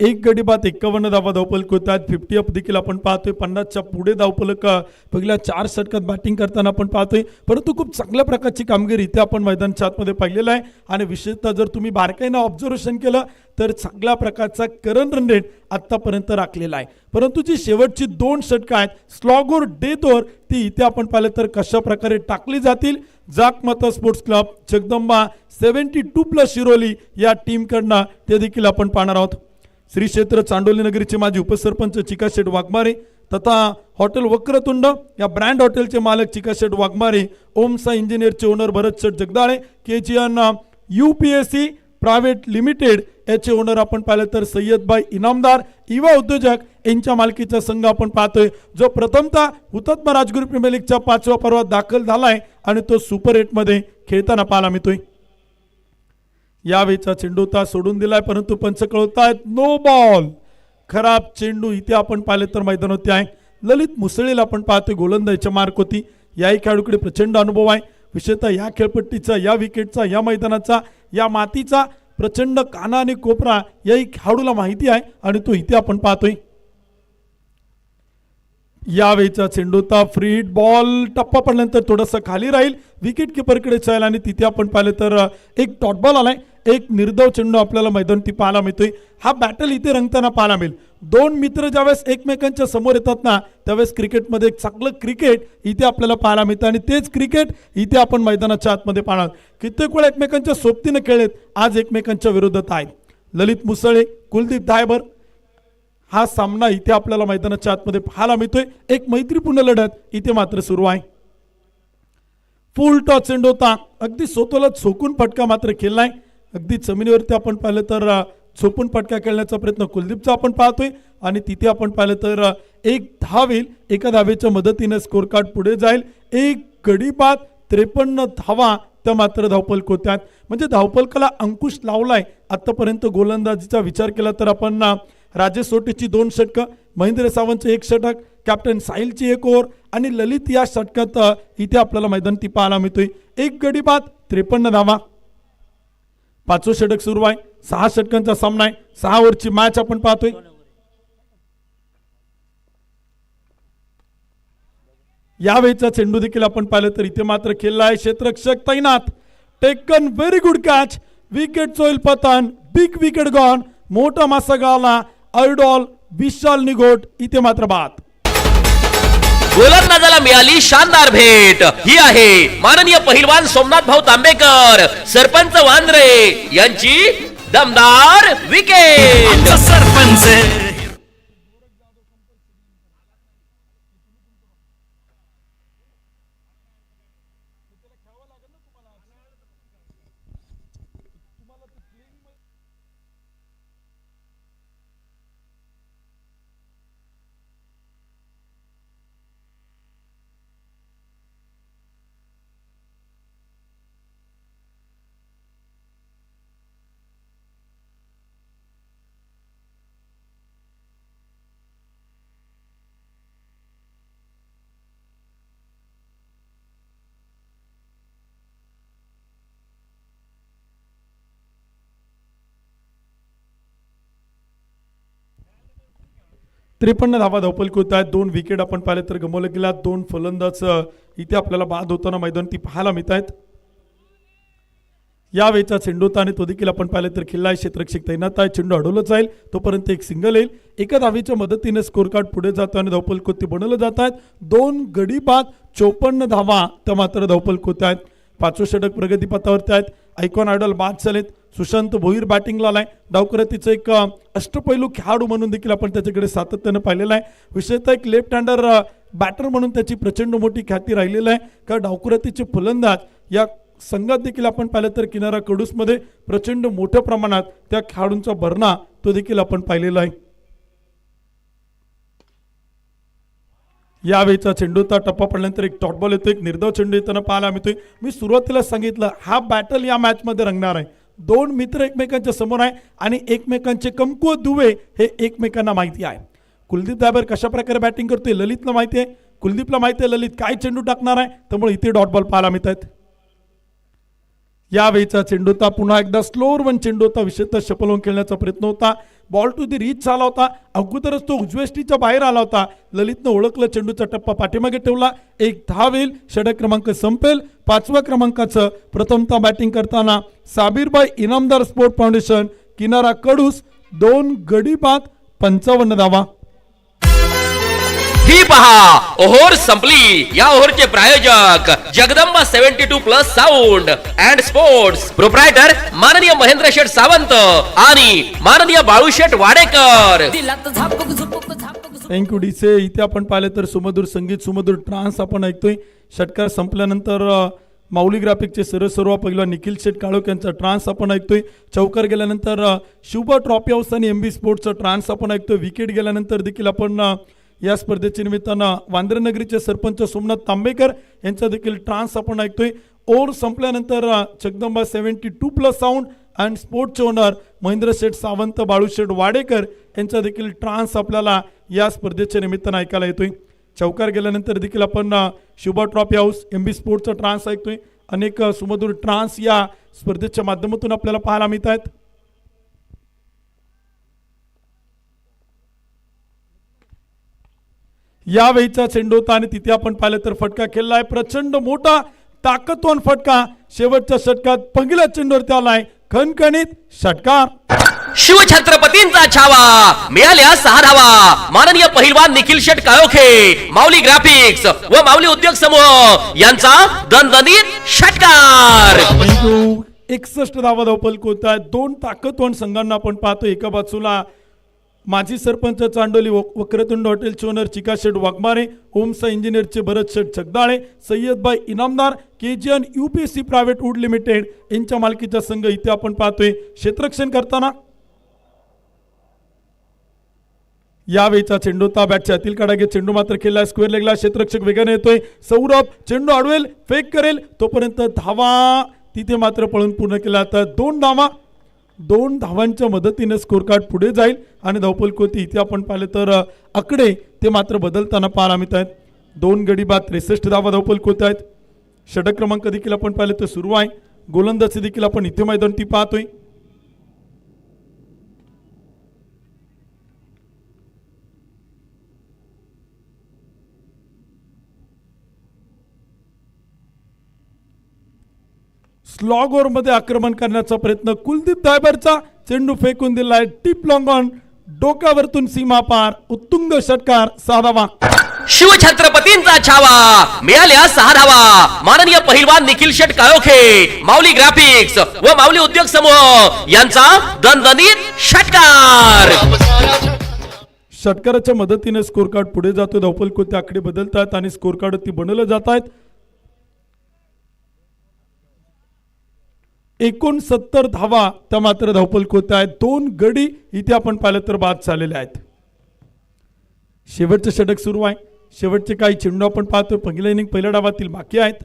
एक गडी बाद 51 धावा धावफलक होत आहेत. 50 अप देखील आपण पाहतोय. 50च्या पुढे धावफलक पहिल्या 4 षटकात बॅटिंग करताना आपण पाहतोय. परंतु खूप चांगल्या प्रकारची कामगिरी इथे आपण मैदानाच्या आतमध्ये पाहिलेलं आहे. आणि विशेषतः जर तुम्ही बारकाईनं ऑब्झर्वेशन केलं तर चांगल्या प्रकारचा करंट रन रेट आतापर्यंत राखलेला आहे. परंतु जी शेवटची 2 षटकं आहेत स्लॉग ओर डेथ ओव्हर ती इथे आपण पाहिलं तर कशा प्रकारे टाकली जातील. जाकमाता स्पोर्ट्स क्लब जगदंबा 72+ शिरोली या टीमकडनं ते देखील आपण पाहणार आहोत. श्री क्षेत्र चांडोली नगरीचे माजी उपसरपंच चिकाशेठ वाघमारे तथा हॉटेल वक्रतुंड या ब्रँड हॉटेलचे मालक चिकाशेठ वाघमारे, ओमसा इंजिनियरचे owner Bharat Sheth Jagdale, KGN UPSC private limited याचे ओनर आपण पाहिलं तर सय्यदभाई इनामदार, इवा उद्योजक यांच्या मालकीचा संघ आपण पाहतोय जो प्रथमतः हुतात्मा राजगुरू प्रीमियर लीगच्या 5व्या पर्वात दाखल झालाय आणि तो सुपर 8 मध्ये खेळताना पाहायला मिळतोय. यावेळीचा चेंडू होता सोडून दिलाय परंतु पंच कळवतायत नो बॉल. खराब चेंडू इथे आपण पाहिले तर मैदानावरती आहे. ललित मुसळेला आपण पाहतोय गोलंदाजीच्या मार्क होती. याही खेळाडूकडे प्रचंड अनुभव आहे. विशेषतः या खेळपट्टीचा, या विकेटचा, या मैदानाचा, या मातीचा प्रचंड काना आणि कोपरा याही खेळाडूला माहिती आहे आणि तो इथे आपण पाहतोय. यावेळीचा चेंडू होता फ्री हिट बॉल. टप्पा पडल्यानंतर थोडासा खाली राहील. विकेट किपरकडे जाईल आणि तिथे आपण पाहिलं तर एक डॉट बॉल आलाय. एक निर्धाव चेंडू आपल्याला मैदानावरती पाहायला मिळतोय. हा बॅटल इथे रंगताना पाहायला मिळेल. 2 मित्र ज्यावेळेस एकमेकांच्या समोर येतात ना त्यावेळेस क्रिकेटमध्ये एक चांगलं क्रिकेट इथे आपल्याला पाहायला मिळतं आणि तेच क्रिकेट इथे आपण मैदानाच्या आतमध्ये पाहणार. कित्येक वेळा एकमेकांच्या सोबतीनं खेळलेत, आज एकमेकांच्या विरोधात आहेत. ललित मुसळे, कुलदीप धायबर हा सामना इथे आपल्याला मैदानाच्या आतमध्ये पाहायला मिळतोय. एक मैत्रीपूर्ण लढत इथे मात्र सुरू आहे. फुल टॉस चेंडू होता. अगदी स्वतःला चोकून फटका मात्र खेळलाय. अगदी जमिनीवरती आपण पाहिलं तर चोपून फटका खेळण्याचा प्रयत्न कुलदीपचा आपण पाहतोय आणि तिथे आपण पाहिलं तर एक धाव येईल. एका धावेच्या मदतीने स्कोर कार्ड पुढे जाईल. एक गडी बाद 53 धावा त्या मात्र धावफलक होत्यात. म्हणजे धावफलकाला अंकुश लावलाय. आतापर्यंत गोलंदाजीचा विचार केला तर आपण राजेश सोटेची 2 षटकं, महेंद्र सावंतचे 1 षटक, कॅप्टन साहिलची 1 ओव्हर आणि ललित या षटकात इथे आपल्याला मैदानावरती पाहायला मिळतोय. एक गडी बाद 53 धावा. 5वं षटक सुरू आहे. 6 षटकांचा सामना आहे. 6 ओव्हरची मॅच आपण पाहतोय. यावेळीचा चेंडू देखील आपण पाहिलं तर इथे मात्र खेळला आहे. क्षेत्ररक्षक तैनात. Taken very good catch. Wicket चोईल पतन. Big wicket gone. मोठा मासा गावला. आयडॉल विशाल निगोट इथे मात्र बाद. गोलंदाजाला मिळाली शानदार भेट. ही आहे माननीय पहिलवान सोमनाथ भाऊ तांबेकर, सरपंच वांद्रे यांची दमदार विकेट. सरपंच त्रेपन्न धावा धावफलक होत आहेत. 2 विकेट आपण पाहिले तर गमावले गेल्या. 2 फलंदाज इथे आपल्याला बाद होताना मैदानावरती पाहायला मिळत आहेत. यावेळीचा चेंडू होता आणि तो देखील आपण पाहिले तर खेळला आहे. क्षेत्ररक्षक तैनात आहे. चेंडू अडवलं जाईल तोपर्यंत एक सिंगल येईल. एका धावेच्या मदतीने स्कोर कार्ड पुढे जातो आणि धावफलक ते बनवलं जात आहेत. 2 गडी बाद 54 धावा त्या मात्र धावफलक होत आहेत. 5वं षटक प्रगतीपथावरती आहेत. आयकॉन आयडॉल बाद झालेत. सुशांत भोईर बॅटिंगला आलाय. डावकरतीचं एक अष्टपैलू खेळाडू म्हणून देखील आपण त्याच्याकडे सातत्यानं पाहिलेलं आहे. विशेषतः एक लेफ्ट हँडर बॅटर म्हणून त्याची प्रचंड मोठी ख्याती राहिलेली आहे. कारण डावकरतीचे फलंदाज या संघात देखील आपण पाहिलं तर किनारा कडूसमध्ये प्रचंड मोठ्या प्रमाणात त्या खेळाडूंचा भरणा तो देखील आपण पाहिलेला आहे. यावेळीचा चेंडूचा टप्पा पडल्यानंतर एक डॉट बॉल येतो. एक निर्धाव चेंडू येताना पाहायला मिळतोय. मी सुरुवातीला सांगितलं हा बॅटल या मॅच मध्ये रंगणार आहे. 2 मित्र एकमेकांच्या समोर आहे आणि एकमेकांचे कमकुवत दुवे हे एकमेकांना माहिती आहे. कुलदीप धायबर कशा प्रकारे बॅटिंग करतोय ललितला माहिती आहे. कुलदीपला माहिती आहे ललित काय चेंडू टाकणार आहे. त्यामुळे इथे डॉट बॉल पाहायला मिळत आहेत. यावेळीचा चेंडू होता पुन्हा एकदा स्लोअर वन चेंडू होता, विशेषतः शफल होऊन खेळण्याचा प्रयत्न होता. बॉल टू दी रीच झाला होता, अगोदरच तो उजवेष्टीच्या बाहेर आला होता. ललितनं ओळखलं, चेंडूचा टप्पा पाठीमागे ठेवला, एक धाव येईल, षटक क्रमांक संपेल. 5व्या क्रमांकाचं प्रथमतः बॅटिंग करताना साबीरभाई इनामदार स्पोर्ट फाउंडेशन किनारा कडूस, 2 गडी बाद 55 धावा. ही पहा ओव्हर संपली. या ओव्हरचे प्रायोजक Jagdamba 72+ sound and sports, proprietor माननीय महेंद्र शेठ सावंत आणि माननीय बाळूशेठ वाडेकर. थँक्यू डीसे. इथे आपण पाहिलं तर सुमधुर संगीत, सुमधुर ट्रान्स आपण ऐकतोय. षटकार संपल्यानंतर माऊली ग्राफिकचे सर्व पैलवान निखिल शेठ काळोख यांचा ट्रान्स आपण ऐकतोय. चौकार गेल्यानंतर शुभा ट्रॉफी हाऊस आणि MB स्पोर्ट्सचा ट्रान्स आपण ऐकतोय. विकेट गेल्यानंतर देखील आपण या स्पर्धेच्या निमित्तानं वांद्रेनगरीचे सरपंच सोमनाथ तांबेकर यांचा देखील ट्रान्स आपण ऐकतोय. ओव्हर संपल्यानंतर जगदंबा 72+ साऊंड अँड स्पोर्ट्सचे ओनर महेंद्र शेठ सावंत, बाळूशेठ वाडेकर यांचा देखील ट्रान्स आपल्याला या स्पर्धेच्या निमित्तानं ऐकायला येतोय. चौकार गेल्यानंतर देखील आपण शुभा ट्रॉफी हाऊस MB स्पोर्ट्सचा ट्रान्स ऐकतोय. अनेक सुमधुर ट्रान्स या स्पर्धेच्या माध्यमातून आपल्याला पाहायला मिळत आहेत. यावेळीचा चेंडू होता आणि तिथे आपण पाहिलं तर फटका खेळलाय, प्रचंड मोठा ताकदवान फटका. शेवटच्या षटकात पहिल्या चेंडूवरती आलाय, खणखणीत षटकार. शिवछत्रपतींचा छावा, मिळाल्या 6 धावा. माननीय पहिलवान निखिल शेठ काळोखे, माऊली ग्राफिक्स व माऊली उद्योग समूह यांचा दणदणीत षटकार. 61 धावा धावपल होत आहेत. 2 ताकदवान संघांना आपण पाहतो. एका बाजूला माजी सरपंच चांडोली वक्रतुंड हॉटेलचे ओनर चिका शेठ वाघमारे, ओमसा इंजिनियरचे भरत शेठ जगदाळे, सय्यदभाई Inamdar, KGN UPSC private wood limited यांच्या मालकीचा संघ इथे आपण पाहतोय. क्षेत्ररक्षण करताना यावेळीचा चेंडू होता, बॅटच्या आतील काढागे चेंडू मात्र खेळला, स्क्वेअर लेगला. क्षेत्ररक्षक वेगाने येतोय, सौरभ चेंडू अडवेल, फेक करेल तोपर्यंत धावा तिथे मात्र पळून पूर्ण केला. तर 2 धावा, 2 धावांच्या मदतीने स्कोर कार्ड पुढे जाईल आणि धावपल कोती इथे आपण पाहिलं तर आकडे ते मात्र बदलताना पाहायला मिळत आहेत. 2 गडी बाद 63 धावा धावपल कोत आहेत. षटक क्रमांक देखील आपण पाहिलं तर सुरू आहे. गोलंदाजी देखील आपण इथे मैदान ती पाहतोय. स्लॉग ओव्हर मध्ये आक्रमण करण्याचा प्रयत्न कुलदीप दायबरचा, चेंडू फेकून दिलाय टीप लॉंग ऑन, डोक्यावरतून सीमा पार, उत्तुंग षटकार. 6 धावा. शिवछत्रपतींचा छावा, मिळाल्या 6 धावा. माननीय पहिलवान निखिल शेठ काळोखे, माऊली ग्राफिक्स व माऊली उद्योग समूह यांचा दणदणीत षटकार. षटकाराच्या मदतीने स्कोर कार्ड पुढे जातो. धावपल कोते आकडे बदलतात आणि स्कोर कार्ड ती बनवले जात आहेत. 69 धावा त्या मात्र धावपल कोत्या आहेत. 2 गडी इथे आपण पाहिलं तर बाद झालेले आहेत. शेवटचे षटक सुरू आहे. शेवटचे काही चेंडू आपण पाहतोय. पहिल्या इनिंग पहिल्या डावातील बाकी आहेत.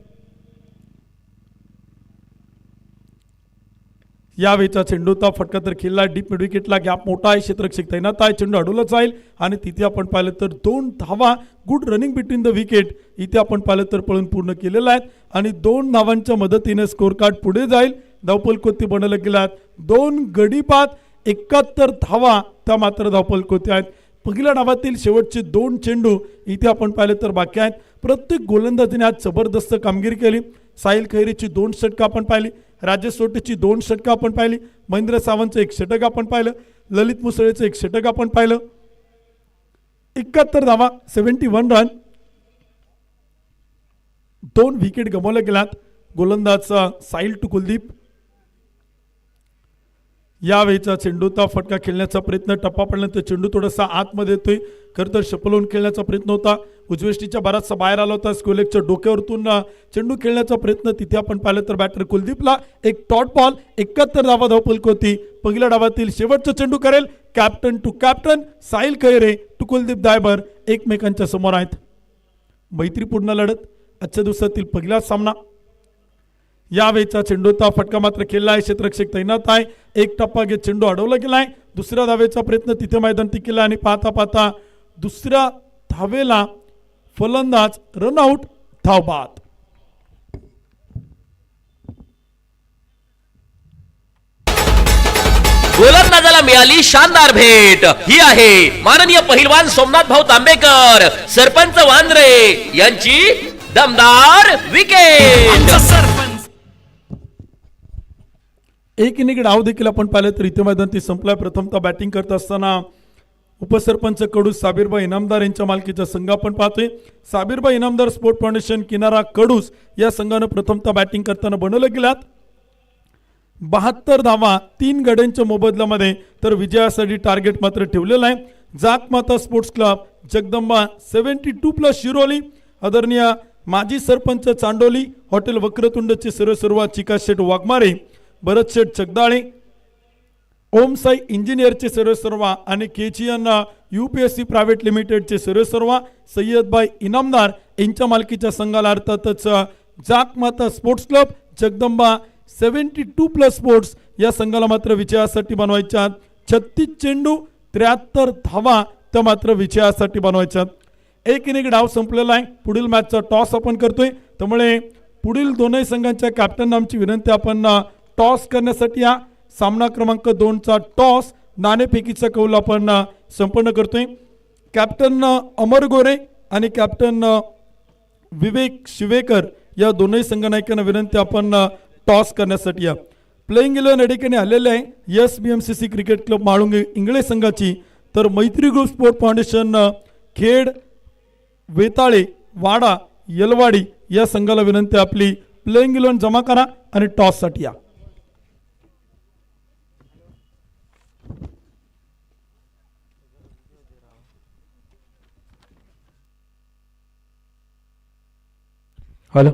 यावेळीचा चेंडूचा फटका तर खेळला, डीप मिड विकेटला, गॅप मोठा आहे, क्षेत्ररक्षक तैनात आहे, चेंडू अडवला जाईल आणि तिथे आपण पाहिलं तर 2 धावा, good running between the wicket इथे आपण पाहिलं तर पळून पूर्ण केलेला आहेत आणि 2 धावांच्या मदतीने स्कोर कार्ड पुढे जाईल. धावपल कोती बनवले गेलात. 2 गडी बाद 71 धावा त्या मात्र धावपल कोते आहेत. पहिल्या डावातील शेवटचे 2 चेंडू इथे आपण पाहिले तर बाकी आहेत. प्रत्येक गोलंदाजीने आज जबरदस्त कामगिरी केली. साहिल खैरीची 2 षटकं आपण पाहिली, राजेश सोटेची 2 षटकं आपण पाहिली, महेंद्र सावंतचं 1 षटक आपण पाहिलं, ललित मुसळेचं 1 षटक आपण पाहिलं. 71 धावा, 71 रन, 2 विकेट गमावल्या गेल्यात. गोलंदाज साहिल टू कुलदीप. यावेळीचा चेंडूचा फटका खेळण्याचा प्रयत्न, टप्पा पडल्यानंतर चेंडू थोडासा आतमध्ये येतोय. खरं तर शफल होऊन खेळण्याचा प्रयत्न होता, उजवेष्टीच्या बराचसा बाहेर आला होता. स्कोलेकच्या डोक्यावरतून चेंडू खेळण्याचा प्रयत्न तिथे आपण पाहिलं तर बॅटर कुलदीपला एक टॉट बॉल. 71 धावा धावपल होती. पहिल्या डावातील शेवटचा चेंडू करेल captain to captain Sahil Khaire to Kuldeep Daibar एकमेकांच्या समोर आहेत. मैत्रीपूर्ण लढत आजच्या दिवसातील पहिला सामना. यावेळीचा चेंडूचा फटका मात्र खेळला आहे, क्षेत्ररक्षक तैनात आहे. एक टप्पा घेत चेंडू अडवला गेलाय. दुसऱ्या धावेचा प्रयत्न तिथे मैदान केला आणि पाहता पाहता दुसऱ्या धावेला फलंदाज रनआउट, धाव बाद. मिळाली शानदार भेट. ही आहे माननीय पहिलवान सोमनाथ भाऊ तांबेकर सरपंच वांद्रे यांची दमदार विकेट. एक इनिंग डाव देखील आपण पाहिलं तर इथे मैदान ती संपलाय. प्रथमतः बॅटिंग करत असताना उपसरपंच कडूस साबीरबाई इनामदार यांच्या मालकीचा संघ आपण पाहतोय. साबीरबाई इनामदार स्पोर्ट फाउंडेशन किनारा कडूस या संघानं प्रथमतः बॅटिंग करताना बनवलं गेल्यात 72 धावा 3 गड्यांच्या मोबदल्यामध्ये. तर विजयासाठी टार्गेट मात्र ठेवलेलं आहे. जाकमाता स्पोर्ट्स क्लब जगदंबा 72+ शिरोली, आदरणीय माजी सरपंच चांडोली, हॉटेल वक्रतुंडचे सर्वसर्वा चिकाशेठ वाघमारे, भरत शेठ चगदाळे, ओम साई इंजिनियरचे सर्वसर्वा आणि केजीएन UPSC प्रायव्हेट लिमिटेडचे सर्वसर्वा सय्यदबाई इनामदार यांच्या मालकीच्या संघाला अर्थातच जाकमाता स्पोर्ट्स क्लब जगदंबा 72+ स्पोर्ट्स या संघाला मात्र विजयासाठी बनवायच्या 36 चेंडू 73 धावा त्या मात्र विजयासाठी बनवायच्या. एक इनिंग डाव संपलेला आहे. पुढील मॅचचा टॉस आपण करतोय. त्यामुळे पुढील दोनही संघांच्या कॅप्टन आमची विनंती आपण टॉस करण्यासाठी या सामना क्रमांक 2चा टॉस नाणेफेकीचा कौल आपण संपन्न करतोय. कॅप्टन अमर गोरे आणि कॅप्टन विवेक शिवेकर या दोनही संघनायकांना विनंती आपण टॉस करण्यासाठी या. प्लेइंग 11 या ठिकाणी आलेले आहे SBMCC cricket club Mhalunge Ingale संघाची. तर Maitri group sport foundation Khed, Vetale, Wada, Yelwadi या संघाला विनंती आपली प्लेइंग 11 जमा करा आणि टॉससाठी या. हॅलो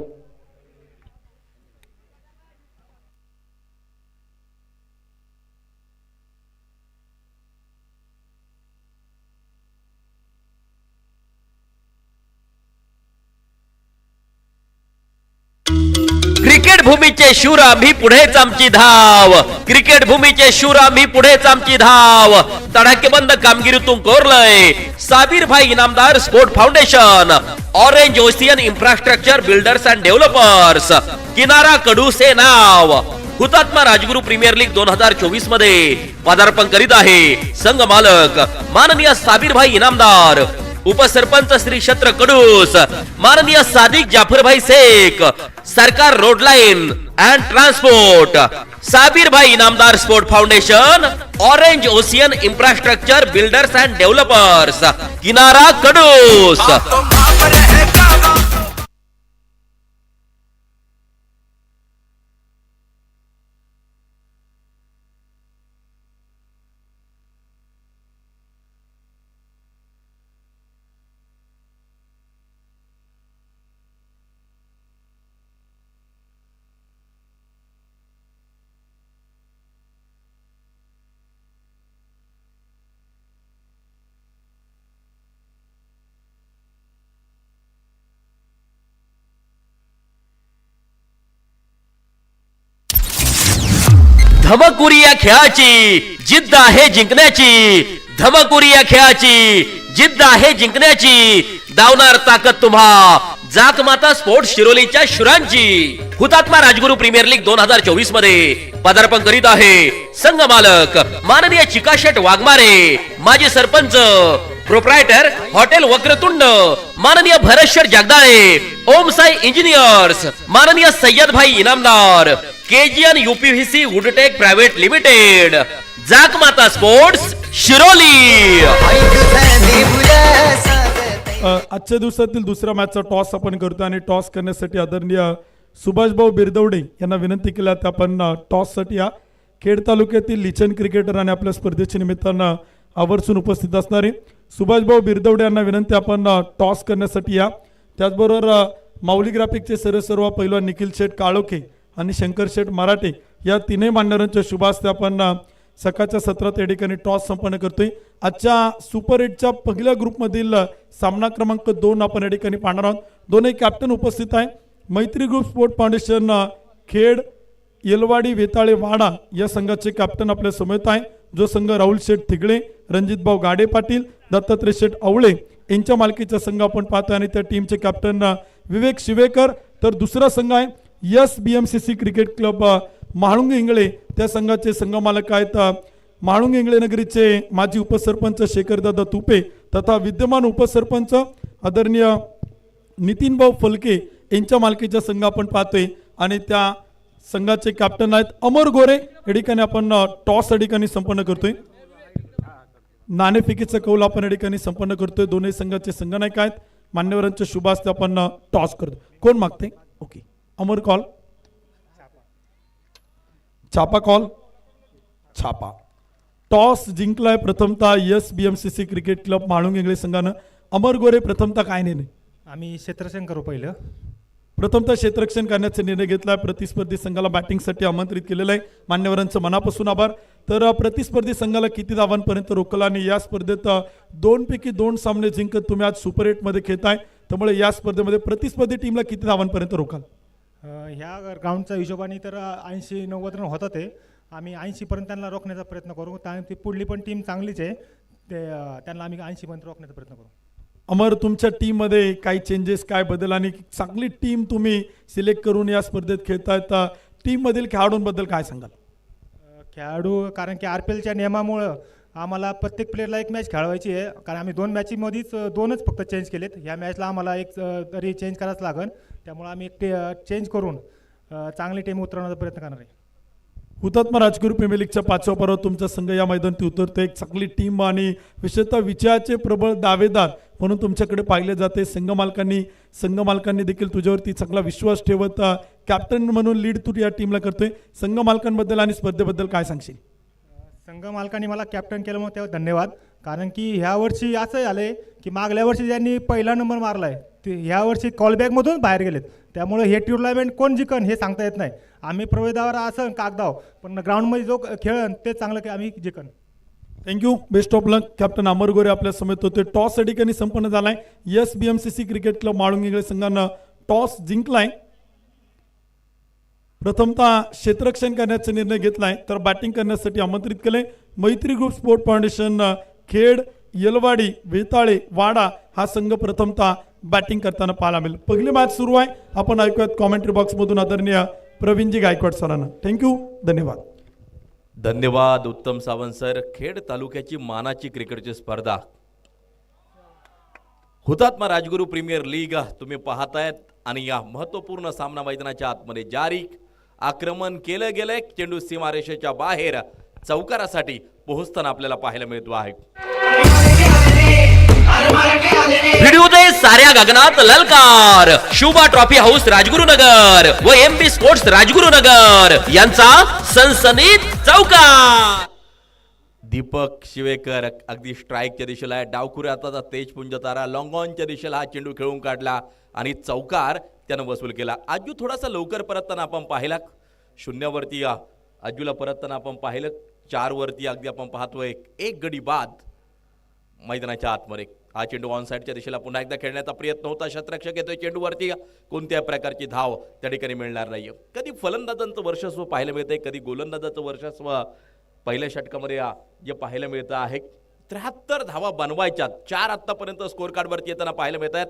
क्रिकेट भूमीचे शूर आम्ही पुढेच आमची धाव. क्रिकेट भूमीचे शूर आम्ही पुढेच आमची धाव. तडाखेबंद कामगिरीतून कोरलंय साबीर भाई Inamdar sport foundation, orange ocean infrastructure builders and developers, किनारा कडूस हे नाव. हुतात्मा राजगुरू प्रीमियर लीग 2024 मध्ये पदार्पण करीत आहे संघ मालक माननीय साबीर भाई इनामदार, उपसरपंच श्री छत्र कडूस माननीय Sadiq Jafarbhai Shaikh, Sarkar road line and transport, Sabir भाई Inamdar sport foundation, orange ocean infrastructure builders and developers, किनारा कडूस. धमकुरी या खेळाची जिद्द आहे जिंकण्याची, धमकुरी या खेळाची जिद्द आहे जिंकण्याची. दावणार ताकद तुम्हा जाकमाता स्पोर्ट्स शिरोलीच्या शुरांची. हुतात्मा राजगुरू प्रीमियर लीग 2024 मध्ये पदार्पण करीत आहे संघ मालक माननीय चिकाशेठ वाघमारे, माजी सरपंच प्रोप्रायटर हॉटेल वक्रतुंड माननीय भरत शेठ जगदाळे, ओम साई इंजिनियर्स माननीय Sayyadbhai Inamdar, KGN UPVC Woodtech private limited, Jakmata sports Shiroli. आजच्या दिवसातील दुसऱ्या मॅचचा टॉस आपण करतो आणि टॉस करण्यासाठी आदरणीय सुभाषभाऊ बिरदवडे यांना विनंती केली आहे आपण टॉससाठी या. खेड तालुक्यातील लिचन क्रिकेटर आणि आपल्या स्पर्धेच्या निमित्तानं आवर्जून उपस्थित असणारे सुभाषभाऊ बिरदवडे यांना विनंती आपण टॉस करण्यासाठी या. त्याचबरोबर माऊली ग्राफिकचे सर्व पैलवान निखिल शेठ काळोखे आणि शंकर शेठ मराठे या तीनही मान्यवरांच्या शुभ हस्ते आपण सकाळच्या सत्रात या ठिकाणी टॉस संपन्न करतोय. आजच्या सुपर 8च्या पहिल्या ग्रुपमधील सामना क्रमांक 2 आपण या ठिकाणी पाहणार आहोत. दोन्ही कॅप्टन उपस्थित आहे. मैत्री ग्रुप स्पोर्ट फाउंडेशन खेड, येलवाडी, वेताळे, वाडा या संघाचे कॅप्टन आपल्या समेत आहे. जो संघ राहुल शेठ थिगळे, रणजितभाऊ गाडे पाटील, दत्तात्रय शेठ आवळे यांच्या मालकीचा संघ आपण पाहतोय आणि त्या टीमचे कॅप्टन विवेक शिवेकर. तर दुसरा संघ आहे SBMCC cricket club Mhalunge Ingale, त्या संघाचे संघ मालक आहेत म्हाळुंगे इंगळे नगरीचे माजी उपसरपंच शेखरदादा तुपे तथा विद्यमान उपसरपंच आदरणीय नितीन भाऊ फलके यांच्या मालकीचा संघ आपण पाहतोय आणि त्या संघाचे कॅप्टन आहेत अमर गोरे. या ठिकाणी आपण टॉस या ठिकाणी संपन्न करतोय. नाणेफेकीचा कौल आपण या ठिकाणी संपन्न करतोय. दोन्ही संघाचे संघनायक आहेत. मान्यवरांच्या शुभ हस्ते आपण टॉस करतो. कोण मागते? ओके, अमर कॉल, छापा कॉल, छापा. टॉस जिंकलाय प्रथमतः SBMCC cricket club Mhalunge Ingale संघानं. अमर गोरे, प्रथमतः काय निर्णय? आम्ही क्षेत्ररक्षण करू पहिलं. प्रथमतः क्षेत्ररक्षण करण्याचा निर्णय घेतलाय. प्रतिस्पर्धी संघाला बॅटिंगसाठी आमंत्रित केलेलं आहे. मान्यवरांचं मनापासून आभार. तर प्रतिस्पर्धी संघाला किती धावांपर्यंत रोखलं आणि या स्पर्धेत 2 पैकी 2 सामने जिंकत तुम्ही आज सुपर 8 मध्ये खेळताय, त्यामुळे या स्पर्धेमध्ये प्रतिस्पर्धी टीमला किती धावांपर्यंत रोखाल? ह्या ग्राउंडच्या हिशोबाने तर 80-90 रन होतात ते. आम्ही 80पर्यंत त्यांना रोखण्याचा प्रयत्न करू. ती पुढली पण टीम चांगलीच आहे, ते त्यांना आम्ही 80पर्यंत रोखण्याचा प्रयत्न करू. अमर, तुमच्या टीममध्ये काही चेंजेस, काय बदल आणि चांगली टीम तुम्ही सिलेक्ट करून या स्पर्धेत खेळतायत, टीममधील खेळाडूंबद्दल काय सांगाल? खेळाडू, कारण की RPLच्या नियमामुळं आम्हाला प्रत्येक प्लेअरला एक मॅच खेळवायची आहे, कारण आम्ही 2 मॅचमध्येच 2च फक्त चेंज केलेत. ह्या मॅचला आम्हाला एक तरी चेंज करायच लागेल, त्यामुळे आम्ही एक चेंज करून चांगली टीम उतरवण्याचा प्रयत्न करणार आहे. हुतात्मा राजगुरू प्रीमियर लीगच्या 5व्या पर्वात तुमचा संघ या मैदानात उतरतो. एक चांगली टीम आणि विशेषतः विजयाचे प्रबळ दावेदार म्हणून तुमच्याकडे पाहिले जाते. संघ मालकांनी देखील तुझ्यावरती चांगला विश्वास ठेवत कॅप्टन म्हणून लीड तू या टीमला करतोय. संघ मालकांबद्दल आणि स्पर्धेबद्दल काय सांगशील? संघ मालकांनी मला कॅप्टन केल्यामुळे तेव्हा धन्यवाद. कारण की ह्या वर्षी असं झालं आहे की मागल्या वर्षी ज्यांनी पहिला नंबर मारला आहे ते ह्या वर्षी कॉलबॅकमधून बाहेर गेलेत, त्यामुळे हे टुर्नामेंट कोण जिंकन हे सांगता येत नाही. आम्ही प्रवेदावर असं कागदाव, पण ग्राउंडमध्ये जो खेळन ते चांगलं की आम्ही जिंकन. Thank you, best of luck. Captain Amar Gore आपल्या समेत होते. टॉस या ठिकाणी संपन्न झालाय. SBMCC cricket club Mhalunge Ingale संघानं टॉस जिंकलाय. प्रथमतः क्षेत्ररक्षण करण्याचा निर्णय घेतलाय, तर बॅटिंग करण्यासाठी आमंत्रित केले. मैत्री ग्रुप स्पोर्ट फाउंडेशन खेड, येलवाडी, वेताळे, वाडा हा संघ प्रथमतः बॅटिंग करताना पाहायला मिळेल. पहिली मॅच सुरू आहे. आपण ऐकूयात कॉमेंट्री बॉक्समधून आदरणीय प्रवीणजी गायकवाड सरांना. थँक्यू, धन्यवाद. धन्यवाद उत्तम सावंत सर. खेड तालुक्याची मानाची क्रिकेटची स्पर्धा हुतात्मा राजगुरू प्रीमियर लीग तुम्ही पाहतायत आणि या महत्त्वपूर्ण सामना मैदानाच्या आतमध्ये जारी. आक्रमण केलं गेलंय. चेंडू सीमारेषेच्या बाहेर चौकारासाठी पोहोचताना आपल्याला पाहायला मिळतो आहे. व्हिडिओ दे साऱ्या गगनात ललकार. शुभा ट्रॉफी हाऊस राजगुरुनगर व MB स्पोर्ट्स राजगुरुनगर यांचा सनसनीत चौकार. दीपक शिवेकर अगदी स्ट्राईकच्या दिशेला आहे. डावखुऱ्या हाताचा तेजपुंज तारा लॉंग ऑनच्या दिशेला हा चेंडू खेळून काढला आणि चौकार त्यानं वसूल केला. आजू थोडासा लवकर परतताना आपण पाहिला. 0वरती आजूला परतताना आपण पाहिलं. 4वरती अगदी आपण पाहतोय एक गडी बाद मैदानाच्या आतमध्ये. हा चेंडू ऑन साईडच्या दिशेला पुन्हा एकदा खेळण्याचा प्रयत्न होता. क्षेत्ररक्षक येतोय चेंडूवरती. कोणत्या प्रकारची धाव त्या ठिकाणी मिळणार नाही. कधी फलंदाजांचं वर्चस्व पाहायला मिळतंय, कधी गोलंदाजाचं वर्चस्व पहिल्या षटकामध्ये जे पाहायला मिळतं आहे. 73 धावा बनवायच्यात. 4 आत्तापर्यंत स्कोर कार्डवरती येताना पाहायला मिळत आहेत.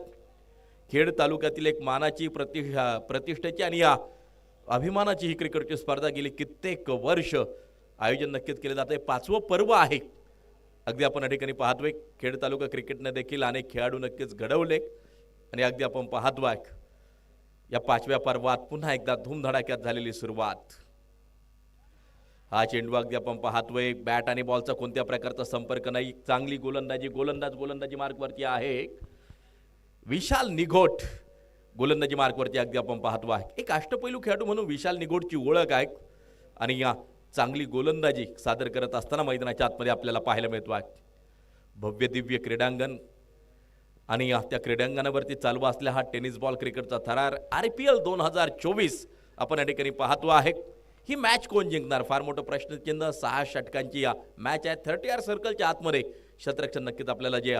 खेड तालुक्यातील एक मानाची प्रतिष्ठेची आणि या अभिमानाची ही क्रिकेटची स्पर्धा गेली कित्येक वर्ष आयोजन नक्कीच केले जाते. 5वं पर्व आहे. अगदी आपण या ठिकाणी पाहतोय खेड तालुका क्रिकेटने देखील अनेक खेळाडू नक्कीच घडवले आणि अगदी आपण पाहतोय या 5व्या पर्वात पुन्हा एकदा धूमधडाक्यात झालेली सुरुवात. हा चेंडू अगदी आपण पाहतोय बॅट आणि बॉलचा कोणत्या प्रकारचा संपर्क नाही. चांगली गोलंदाजी मार्कवरती आहे. विशाल निघोट गोलंदाजी मार्कवरती अगदी आपण पाहतो आहे. एक अष्टपैलू खेळाडू म्हणून विशाल निघोटची ओळख आहे आणि या चांगली गोलंदाजी सादर करत असताना मैदानाच्या आतमध्ये आपल्याला पाहायला मिळतो आहे. भव्य दिव्य क्रीडांगण आणि त्या क्रीडांगणावरती चालू असलेला हा टेनिस बॉल क्रिकेटचा थरार. RPL 2024 आपण या ठिकाणी पाहतो आहे. ही मॅच कोण जिंकणार? फार मोठं प्रश्नचिन्ह. 6 षटकांची या मॅच आहे. 30R सर्कलच्या आतमध्ये क्षेत्ररक्षण नक्कीच आपल्याला जे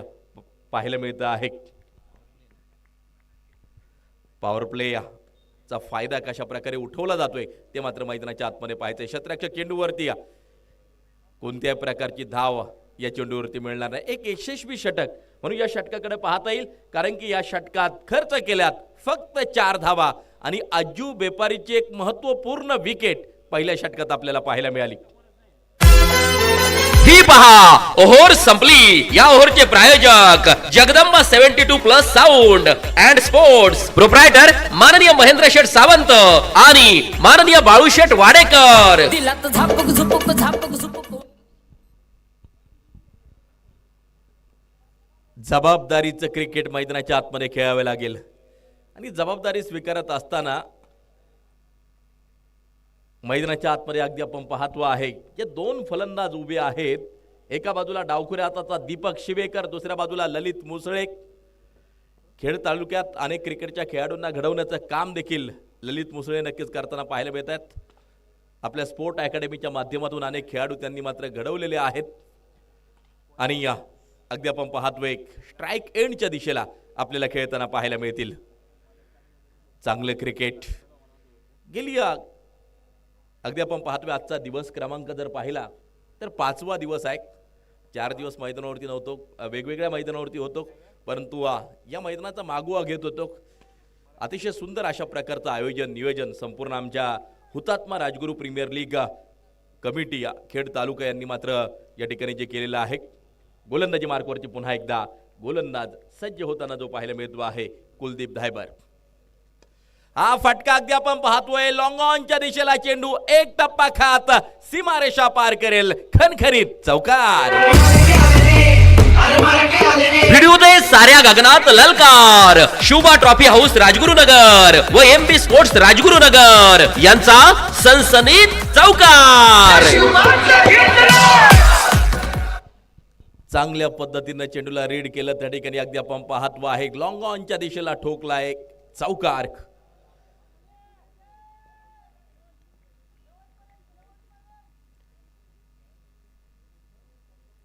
पाहायला मिळतं आहे. पॉवर प्ले चा फायदा कशा प्रकारे उठवला जातोय ते मात्र मैदानाच्या आतमध्ये पाहायचंय. क्षेत्ररक्षक चेंडूवरती कोणत्या प्रकारची धाव या चेंडूवरती मिळणार नाही. एक यशस्वी षटक म्हणून या षटकाकडे पाहता येईल, कारण की या षटकात खर्च केल्यात फक्त 4 धावा आणि अज्जू बेपारीची एक महत्त्वपूर्ण विकेट पहिल्या षटकात आपल्याला पाहायला मिळाली. ही पहा ओव्हर संपली. या ओव्हरचे प्रायोजक Jagdamba 72+ sound and sports, proprietor माननीय महेंद्र शेठ सावंत आणि माननीय बाळूशेठ वाडेकर. दिलात झापक झुपक झापक झुपक. जबाबदारीचं क्रिकेट मैदानाच्या आतमध्ये खेळावे लागेल आणि जबाबदारी स्वीकारत असताना मैदानाच्या आतमध्ये अगदी आपण पाहतो आहे जे दोन फलंदाज उभे आहेत. एका बाजूला डावखुऱ्या हाताचा दीपक शिवेकर, दुसऱ्या बाजूला ललित मुसळे. खेड तालुक्यात अनेक क्रिकेटच्या खेळाडूंना घडवण्याचं काम देखील ललित मुसळे नक्कीच करताना पाहायला मिळत आहेत. आपल्या स्पोर्ट अकॅडमीच्या माध्यमातून अनेक खेळाडू त्यांनी मात्र घडवलेले आहेत. आणि या अगदी आपण पाहतोय स्ट्राईक एंडच्या दिशेला आपल्याला खेळताना पाहायला मिळतील. चांगलं क्रिकेट गेली अगदी आपण पाहतोय. आजचा दिवस क्रमांक जर पाहिला तर 5वा दिवस आहे. 4 दिवस मैदानावरती नव्हतो, वेगवेगळ्या मैदानावरती होतो, परंतु या मैदानाचा मागोवा घेत होतो. अतिशय सुंदर अशा प्रकारचं आयोजन नियोजन संपूर्ण आमच्या Hutatma Rajguru premier league committee Khed taluka यांनी मात्र या ठिकाणी जे केलेलं आहे. गोलंदाजी मार्कवरती पुन्हा एकदा गोलंदाज सज्ज होताना जो पाहायला मिळतो आहे कुलदीप धायबर. हा फटका अगदी आपण पाहतोय लॉंग ऑनच्या दिशेला चेंडू एक टप्पा खात सीमारेषा पार करेल. खणखणीत चौकार. व्हिडिओ दे साऱ्या गगनात ललकार. शुभा ट्रॉफी हाऊस राजगुरुनगर व MP स्पोर्ट्स राजगुरुनगर यांचा सनसनीत चौकार. चांगल्या पद्धतीनं चेंडूला रीड केलं. त्या ठिकाणी अगदी आपण पाहतो आहे लॉंग ऑनच्या दिशेला ठोकला एक चौकार.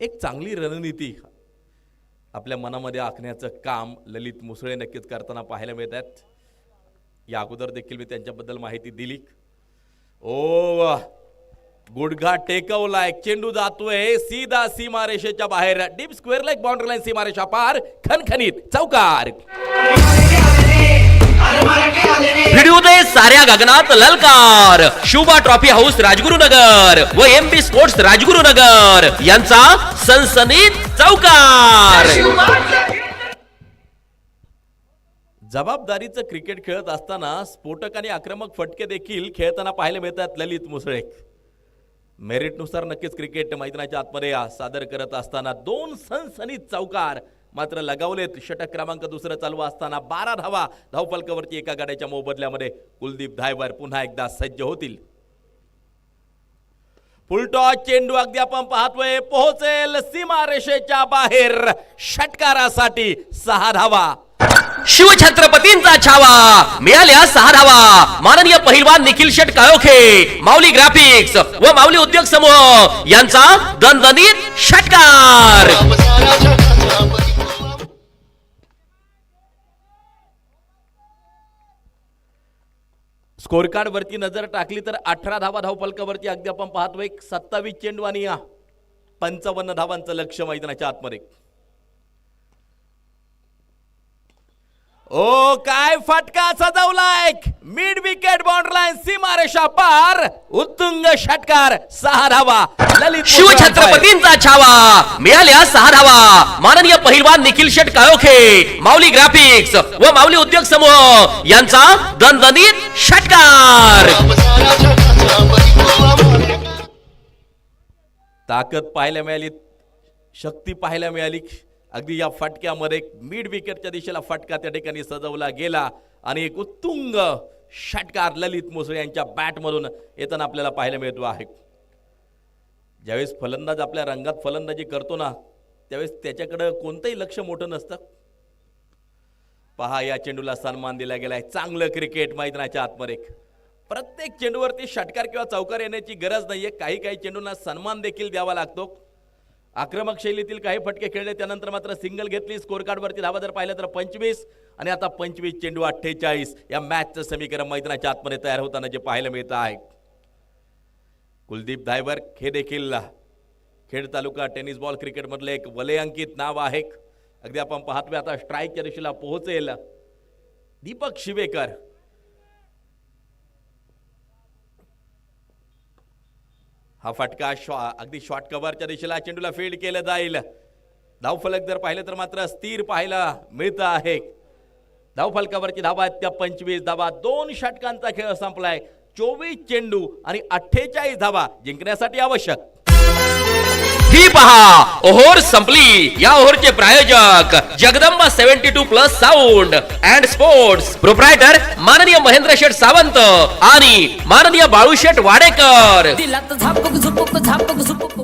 एक चांगली रणनीती आपल्या मनामध्ये आखण्याचं काम ललित मुसळे नक्कीच करताना पाहायला मिळत आहेत. या अगोदर देखील मी त्यांच्याबद्दल माहिती दिली. ओ गुडघा टेकवलाय, चेंडू जातोय सीधा सीमारेषेच्या बाहेर. Deep square leg boundary line सीमारेषा पार. खणखणीत चौकार. व्हिडिओ दे साऱ्या गगनात ललकार. शुभा ट्रॉफी हाऊस राजगुरुनगर व MP स्पोर्ट्स राजगुरुनगर यांचा सनसनीत चौकार. जबाबदारीचं क्रिकेट खेळत असताना स्फोटक आणि आक्रमक फटके देखील खेळताना पाहायला मिळतात ललित मुसळे. मेरिटनुसार नक्कीच क्रिकेट मैदानाच्या आतमध्ये सादर करत असताना 2 सनसनीत चौकार मात्र लगावलेत. षटक क्रमांक 2 चालू असताना 12 धावा धावफलकावरती एका गाड्याच्या मोबदल्यामध्ये कुलदीप धायवर पुन्हा एकदा सज्ज होतील. फुलटॉस चेंडू अगदी आपण पाहतोय पोहोचेल सीमारेषेच्या बाहेर. षटकारासाठी 6 धावा. शिवछत्रपतींचा छावा मिळाल्या 6 धावा. माननीय पहिलवान निखिल शेठ काळोखे, माऊली ग्राफिक्स व माऊली उद्योग समूह यांचा दणदणीत षटकार. स्कोर कार्ड वरती नजर टाकली तर 18 धावा धावफलकावरती अगदी आपण पाहतोय. 27 चेंडू आणि 55 धावांचं लक्ष्य मैदानाच्या आतमध्ये. ओ काय फटका सजवलाय. मिड विकेट बाउंड्री लाईन सीमारेषा पार. उत्तुंग षटकार. 6 धावा. ललित शिवछत्रपतींचा छावा मिळाल्या 6 धावा. माननीय पहिलवान निखिल शेठ काळोखे, माऊली ग्राफिक्स व माऊली उद्योग समूह यांचा दणदणीत षटकार. ताकद पाहायला मिळाली, शक्ती पाहायला मिळाली. अगदी या फटक्यामध्ये मिड विकेटच्या दिशेला फटका त्या ठिकाणी सजवला गेला आणि एक उत्तुंग षटकार ललित मुसळे यांच्या बॅटमधून येताना आपल्याला पाहायला मिळतो आहे. ज्यावेळेस फलंदाज आपल्या रंगात फलंदाजी करतो ना त्यावेळेस त्याच्याकडे कोणतंही लक्ष मोठं नसतं. पहा या चेंडूला सन्मान दिला गेलाय. चांगलं क्रिकेट मैदानाच्या आतमध्ये. प्रत्येक चेंडूवरती षटकार किंवा चौकार येण्याची गरज नाहीये. काही काही चेंडूंना सन्मान देखील द्यावा लागतो. आक्रमक शैलीतील काही फटके खेळले त्यानंतर मात्र सिंगल घेतली. स्कोर कार्ड वरती धावा जर पाहिलं तर 25 आणि आता 25 चेंडू 48 या मॅचचं समीकरण मैदानाच्या आतमध्ये तयार होताना जे पाहायला मिळत आहे. कुलदीप धायवर हे देखील खेड तालुका टेनिस बॉल क्रिकेट मधलं एक वलयांकित नाव आहे. अगदी आपण पाहतोय आता स्ट्राईकच्या दिशेला पोहोचेल दीपक शिवेकर. हा फटका अगदी शॉर्ट कव्हरच्या दिशेला चेंडूला फील्ड केलं जाईल. धावफलक जर पाहिलं तर मात्र स्थिर पाहायला मिळतं आहे. धावफलकावरची धावा आहेत त्या 25 धावा. 2 षटकांचा खेळ संपलाय. 24 चेंडू आणि 48 धावा जिंकण्यासाठी आवश्यक. ही पहा ओव्हर संपली. या ओव्हरचे प्रायोजक Jagdamba 72+ sound and sports, proprietor माननीय महेंद्र शेठ सावंत आणि माननीय बाळूशेठ वाडेकर. दिलात झापक झुपक झापक झुपक.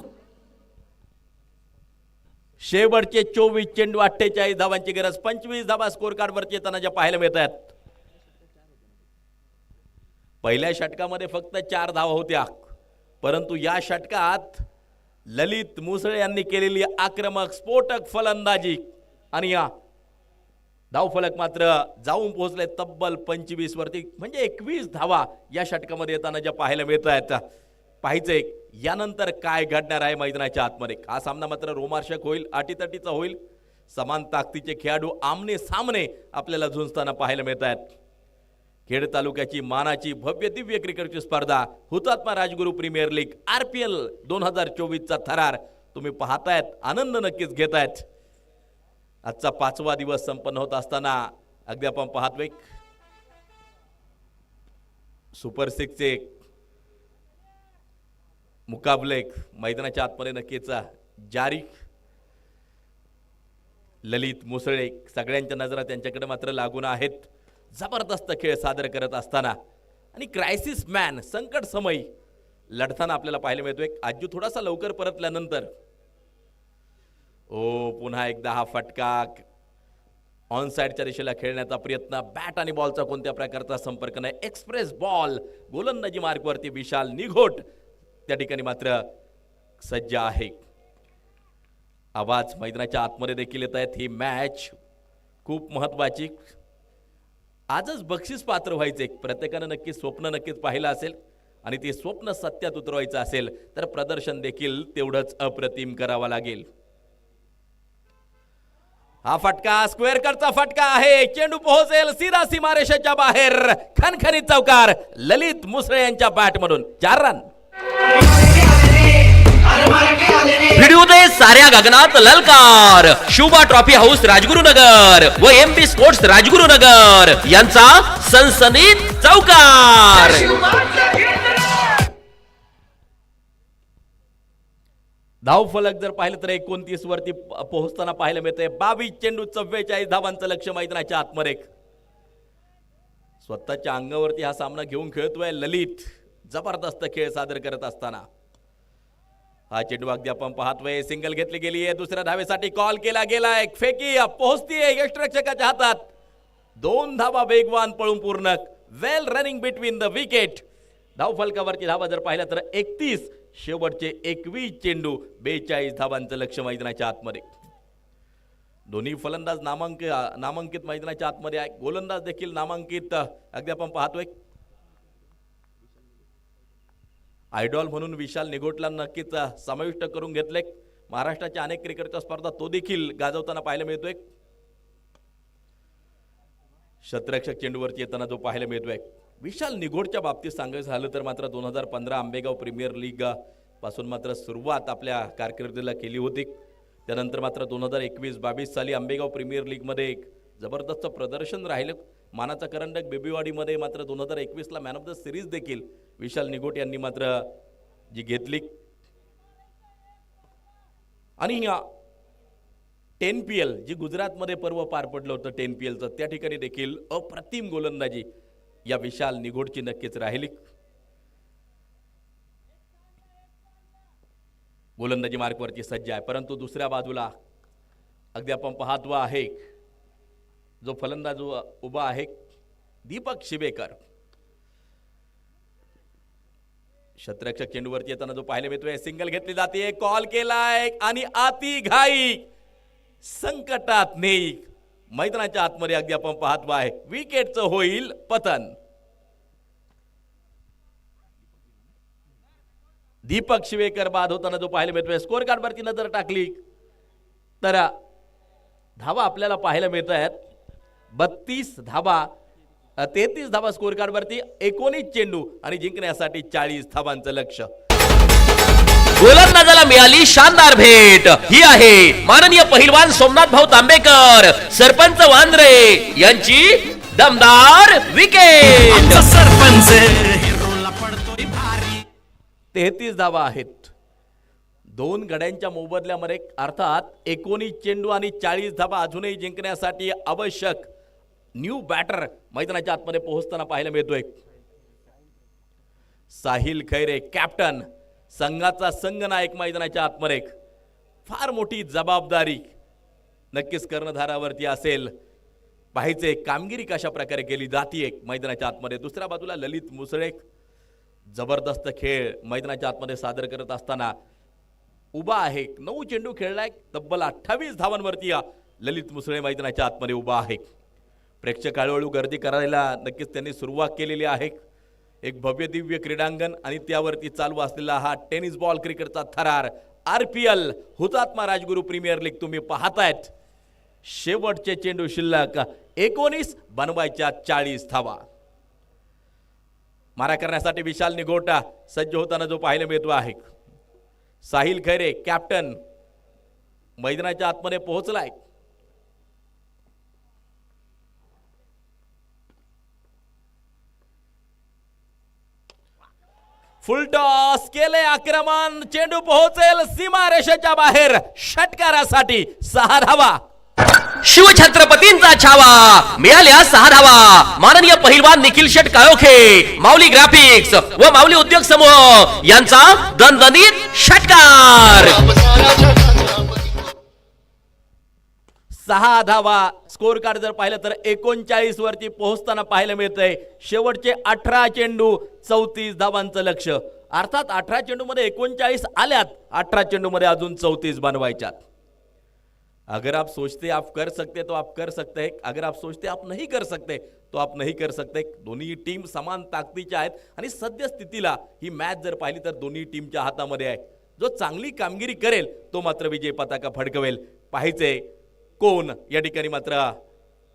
शेवटचे 24 चेंडू 48 धावांची गरज. 25 धावा स्कोर कार्ड वरती येताना ज्या पाहायला मिळत आहेत. पहिल्या षटकामध्ये फक्त 4 धावा होत्या, परंतु या षटकात ललित मुसळे यांनी केलेली आक्रमक स्फोटक फलंदाजी आणि या धावफलक मात्र जाऊन पोहोचले तब्बल 25 वरती. म्हणजे 21 धावा या षटकामध्ये येताना ज्या पाहायला मिळत आहेत. पाहायचंय यानंतर काय घडणार आहे मैदानाच्या आतमध्ये. हा सामना मात्र रोमांचक होईल, अटीतटीचा होईल. समान ताकदीचे खेळाडू आमने सामने आपल्याला झुंजताना पाहायला मिळत आहेत. खेड तालुक्याची मानाची भव्य दिव्य क्रिकेटची स्पर्धा हुतात्मा राजगुरू प्रीमियर लीग RPL 2024चा थरार तुम्ही पाहतायत, आनंद नक्कीच घेतायत. आजचा 5वा दिवस संपन्न होत असताना अगदी आपण पाहतोय सुपर 6चे मुकाबले मैदानाच्या आतमध्ये नक्कीच जारी. ललित मुसळे सगळ्यांच्या नजरा त्यांच्याकडे मात्र लागून आहेत. जबरदस्त खेळ सादर करत असताना आणि क्रायसिस मॅन संकट समय लढताना आपल्याला पाहायला मिळतोय. आजू थोडासा लवकर परतल्यानंतर पुन्हा एकदा हा फटका ऑन साइडच्या दिशेला खेळण्याचा प्रयत्न. बॅट आणि बॉलचा कोणत्या प्रकारचा संपर्क नाही. एक्सप्रेस बॉल गोलंदाजी मार्कवरती विशाल निघोट त्या ठिकाणी मात्र सज्ज आहे. आवाज मैदानाच्या आतमध्ये देखील येत आहेत. ही मॅच खूप महत्वाची. आजच बक्षीस पात्र व्हायचे. प्रत्येकानं नक्की स्वप्न नक्कीच पाहिलं असेल आणि ते स्वप्न सत्यात उतरवायचं असेल तर प्रदर्शन देखील तेवढंच अप्रतिम करावं लागेल. हा फटका स्क्वेअर कटचा फटका आहे. चेंडू पोहोचेल सीधा सीमारेषेच्या बाहेर. खणखणीत चौकार ललित मुसळे यांच्या बॅट मधून. 4 रन. व्हिडिओ दे साऱ्या गगनात ललकार. शुभा ट्रॉफी हाऊस राजगुरुनगर व MP स्पोर्ट्स राजगुरुनगर यांचा सनसनीत चौकार. धावफलक जर पाहिलं तर 29 वरती पोहोचताना पाहायला मिळते. 22 चेंडू 44 धावांचं लक्ष मैदानाच्या आतमध्ये. स्वतःच्या अंगावरती हा सामना घेऊन खेळतोय ललित. जबरदस्त खेळ सादर करत असताना हा चेंडू अगदी आपण पाहतोय. सिंगल घेतली गेली आहे. दुसऱ्या धावेसाठी कॉल केला गेलाय. फेकी पोहोचतीये यष्टरक्षकाच्या हातात. 2 धावा वेगवान पळून पूर्ण. वेल रनिंग बिटवीन द विकेट. धावफलकावरची धावा जर पाहिला तर 31. शेवटचे 21 चेंडू 42 धावांचं लक्ष मैदानाच्या आतमध्ये. दोन्ही फलंदाज नामांकित मैदानाच्या आतमध्ये आहे. गोलंदाज देखील नामांकित अगदी आपण पाहतोय. आयडॉल म्हणून विशाल निघोटला नक्कीच समाविष्ट करून घेतले. महाराष्ट्राच्या अनेक क्रिकेटच्या स्पर्धा तो देखील गाजवताना पाहायला मिळतोय. शतरक्षक चेंडूवरती येताना जो पाहायला मिळतोय. विशाल निघोटच्या बाबतीत सांगायचं झालं तर मात्र 2015 आंबेगाव प्रीमियर लीग पासून मात्र सुरुवात आपल्या कारकिर्दीला केली होती. त्यानंतर मात्र 2021-22 साली आंबेगाव प्रीमियर लीगमध्ये एक जबरदस्त प्रदर्शन राहिलं. मानाचा करंडक बेबीवाडीमध्ये मात्र 2021ला मॅन ऑफ द सिरीज देखील विशाल निघोट यांनी मात्र जी घेतली. आणि 10PL जी गुजरातमध्ये पर्व पार पडलं होतं 10PLचं, त्या ठिकाणी देखील अप्रतिम गोलंदाजी या विशाल निघोटची नक्कीच राहिली. गोलंदाजी मार्कवरती सज्ज आहे. परंतु दुसऱ्या बाजूला अगदी आपण पाहतो आहे जो फलंदाज उभा आहे दीपक शिवेकर. शतरक्षक चेंडूवरती येताना जो पाहायला मिळतोय. सिंगल घेतली जाते. कॉल केलाय आणि आती घाई संकटात नेई. मैदानाच्या आतमध्ये अगदी आपण पाहतो आहे विकेटचं होईल पतन. दीपक शिवेकर बाद होताना जो पाहायला मिळतोय. स्कोर कार्डवरती नजर टाकली तर धावा आपल्याला पाहायला मिळत आहेत. 32 धावा 33 धावा स्कोर कार्डवरती. 19 चेंडू आणि जिंकण्यासाठी 40 धावांचं लक्ष. गोलंदाजाला मिळाली शानदार भेट. ही आहे माननीय पहिलवान सोमनाथ भाऊ तांबेकर सरपंच वांद्रे यांची दमदार विकेट. सरपंच हिरोला पडतोय भारी. 33 धावा आहेत. 2 गड्यांच्या मोबदल्यामध्ये अर्थात 19 चेंडू आणि 40 धावा अजूनही जिंकण्यासाठी आवश्यक. न्यू बॅटर मैदानाच्या आतमध्ये पोहोचताना पाहायला मिळतोय. साहिल खैरे कॅप्टन, संघाचा संघनायक मैदानाच्या आतमध्ये. फार मोठी जबाबदारी नक्कीच कर्णधारावरती असेल. पाहायचे कामगिरी कशा प्रकारे केली जाते मैदानाच्या आतमध्ये. दुसऱ्या बाजूला ललित मुसळे जबरदस्त खेळ मैदानाच्या आतमध्ये सादर करत असताना उभा आहे. 9 चेंडू खेळलाय, तब्बल 28 धावांवरती ललित मुसळे मैदानाच्या आतमध्ये उभा आहे. प्रेक्षक हळूहळू गर्दी करायला नक्कीच त्यांनी सुरुवात केलेली आहे. एक भव्य दिव्य क्रीडांगण आणि त्यावरती चालू असलेला हा टेनिस बॉल क्रिकेटचा थरार. RPL हुतात्मा राजगुरू प्रीमियर लीग तुम्ही पाहतायत. शेवटचे चेंडू शिल्लक 19, बनवायच्या 40 धावा. मारा करण्यासाठी विशाल निगोटा सज्ज होताना जो पाहायला मिळतो आहे. साहिल खैरे कॅप्टन मैदानाच्या आतमध्ये पोहोचलाय. फुल टॉस केले आक्रमण. चेंडू पोहोचेल सीमारेषेच्या बाहेर. षटकारासाठी 6 धावा. शिवछत्रपतींचा छावा मिळाल्या 6 धावा. माननीय पहिलवान निखिल शेट काळोखे, माऊली ग्राफिक्स व माऊली उद्योग समूह यांचा दणदणीत षटकार. 6 धावा. स्कोर कार्ड जर पाहिलं तर 39 वरती पोहोचताना पाहायला मिळतंय. शेवटचे 18 चेंडू 34 धावांचं लक्ष. अर्थात 18 चेंडू मध्ये 39 आल्यात, 18 चेंडू मध्ये अजून 34 बनवायच्यात. अगर आप सोचते आप कर सकते तो आप कर सकते हैं, अगर आप सोचते आप नहीं कर सकते तो आप नहीं कर सकते. दोन्ही टीम समान ताकदीच्या आहेत आणि सद्य स्थितीला ही मॅच जर पाहिली तर दोन्ही टीमच्या हातामध्ये आहे. जो चांगली कामगिरी करेल तो मात्र विजय पताका फडकवेल. पाहायचे कोण या ठिकाणी मात्र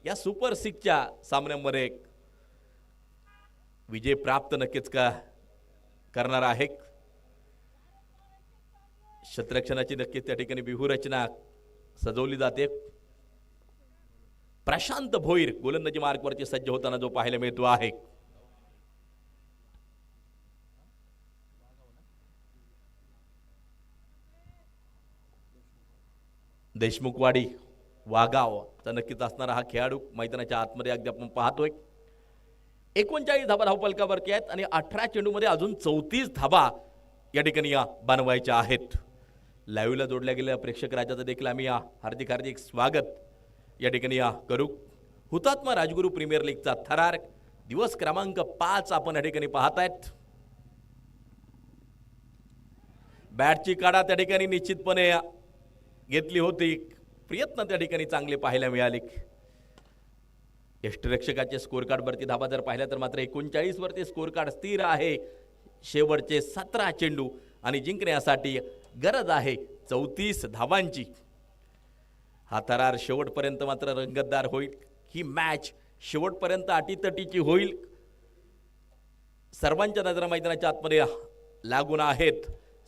या सुपर 6च्या सामन्यामध्ये विजय प्राप्त नक्कीच का करणार आहे. क्षेत्ररक्षणाची नक्कीच त्या ठिकाणी व्यूहरचना सजवली जाते. प्रशांत भोईर गोलंदाजी मार्कवरती सज्ज होताना जो पाहायला मिळतो आहे. देशमुखवाडी वागाव तर नक्कीच असणारा हा खेळाडू मैदानाच्या आतमध्ये अगदी आपण पाहतोय. 39 धावा धावफलकावरती आहेत आणि 18 चेंडूमध्ये अजून 34 धावा या ठिकाणी बनवायच्या आहेत. लाईव्हला जोडल्या गेलेल्या प्रेक्षक राजाचं देखील आम्ही हार्दिक हार्दिक स्वागत या ठिकाणी करू. हुतात्मा राजगुरू प्रीमियर लीगचा थरार दिवस क्रमांक 5 आपण या ठिकाणी पाहतायत. बॅटची काढा त्या ठिकाणी निश्चितपणे घेतली होती. प्रयत्न त्या ठिकाणी चांगले पाहायला मिळाले. यष्टरक्षकाचे स्कोर कार्ड वरती धावा जर पाहिल्या तर मात्र 39 वरती स्कोर कार्ड स्थिर आहे. शेवटचे 17 चेंडू आणि जिंकण्यासाठी गरज आहे 34 धावांची. हा थरार शेवटपर्यंत मात्र रंगतदार होईल. ही मॅच शेवटपर्यंत अटीतटीची होईल. सर्वांच्या नजरा मैदानाच्या आतमध्ये लागून आहेत.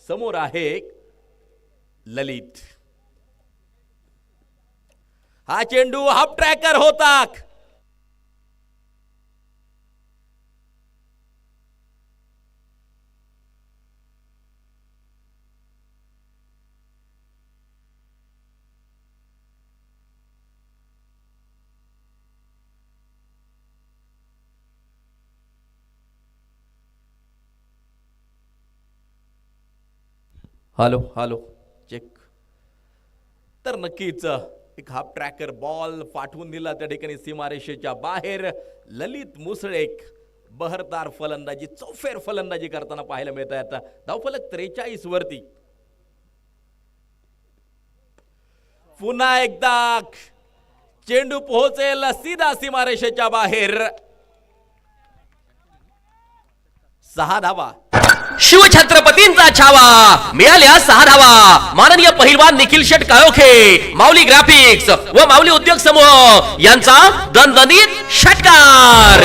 समोर आहे ललित. हा चेंडू हाफ ट्रॅकर होता. Hello hello check. तर नक्कीच एक हाफ ट्रॅकर बॉल पाठवून दिला त्या ठिकाणी सीमारेषेच्या बाहेर. ललित मुसळे बहरदार फलंदाजी, चौफेर फलंदाजी करताना पाहायला मिळत आहे. आता धावफलक 43 वरती. पुन्हा एकदा चेंडू पोहोचेल सीधा सीमारेषेच्या बाहेर. 6 धावा. शिवछत्रपतींचा छावा मिळाल्या 6 धावा. माननीय पहिलवान निखिल शेट काळोखे, माऊली ग्राफिक्स व माऊली उद्योग समूह यांचा दणदणीत षटकार.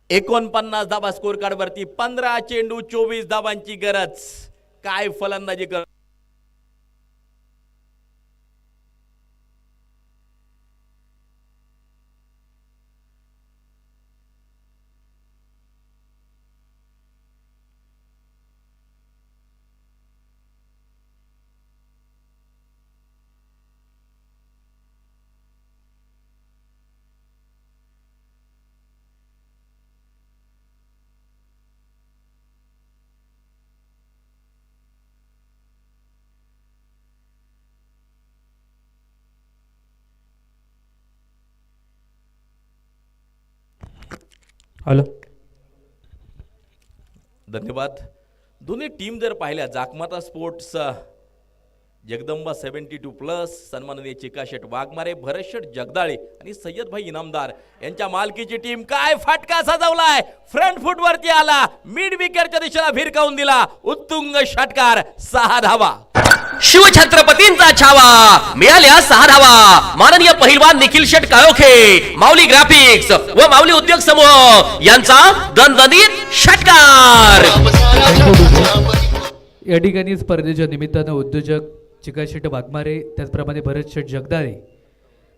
49 धाबा स्कोर कार्ड वरती 15 चेंडू 24 धावांची गरज. काय फलंदाजी कर हॅलो. धन्यवाद. दोन्ही टीम जर पाहिल्या जाकमाता स्पोर्ट्स जगदंबा 72+ सन्माननीय चिकाशेट वाघमारे, भरतशेठ जगदाळे आणि सय्यदभाई इनामदार यांच्या मालकीची टीम काय फटका सजवलाय. फ्रंट फूट वरती आला, मिड विकेटच्या दिशेला भिरकावून दिला, उत्तुंग षटकार, 6 धावा. शिवछत्रपतींचा छावा, मिळाल्या 6 धावा. माननीय पहिलवान निखिल शेट काळोखे, माऊली ग्राफिक्स व माऊली उद्योग समूह यांचा दणदणीत षटकार. या ठिकाणी स्पर्धेच्या निमित्तानं उद्योजक चिकाशेट वाघमारे, त्याचप्रमाणे भरतशेठ जगदाळे,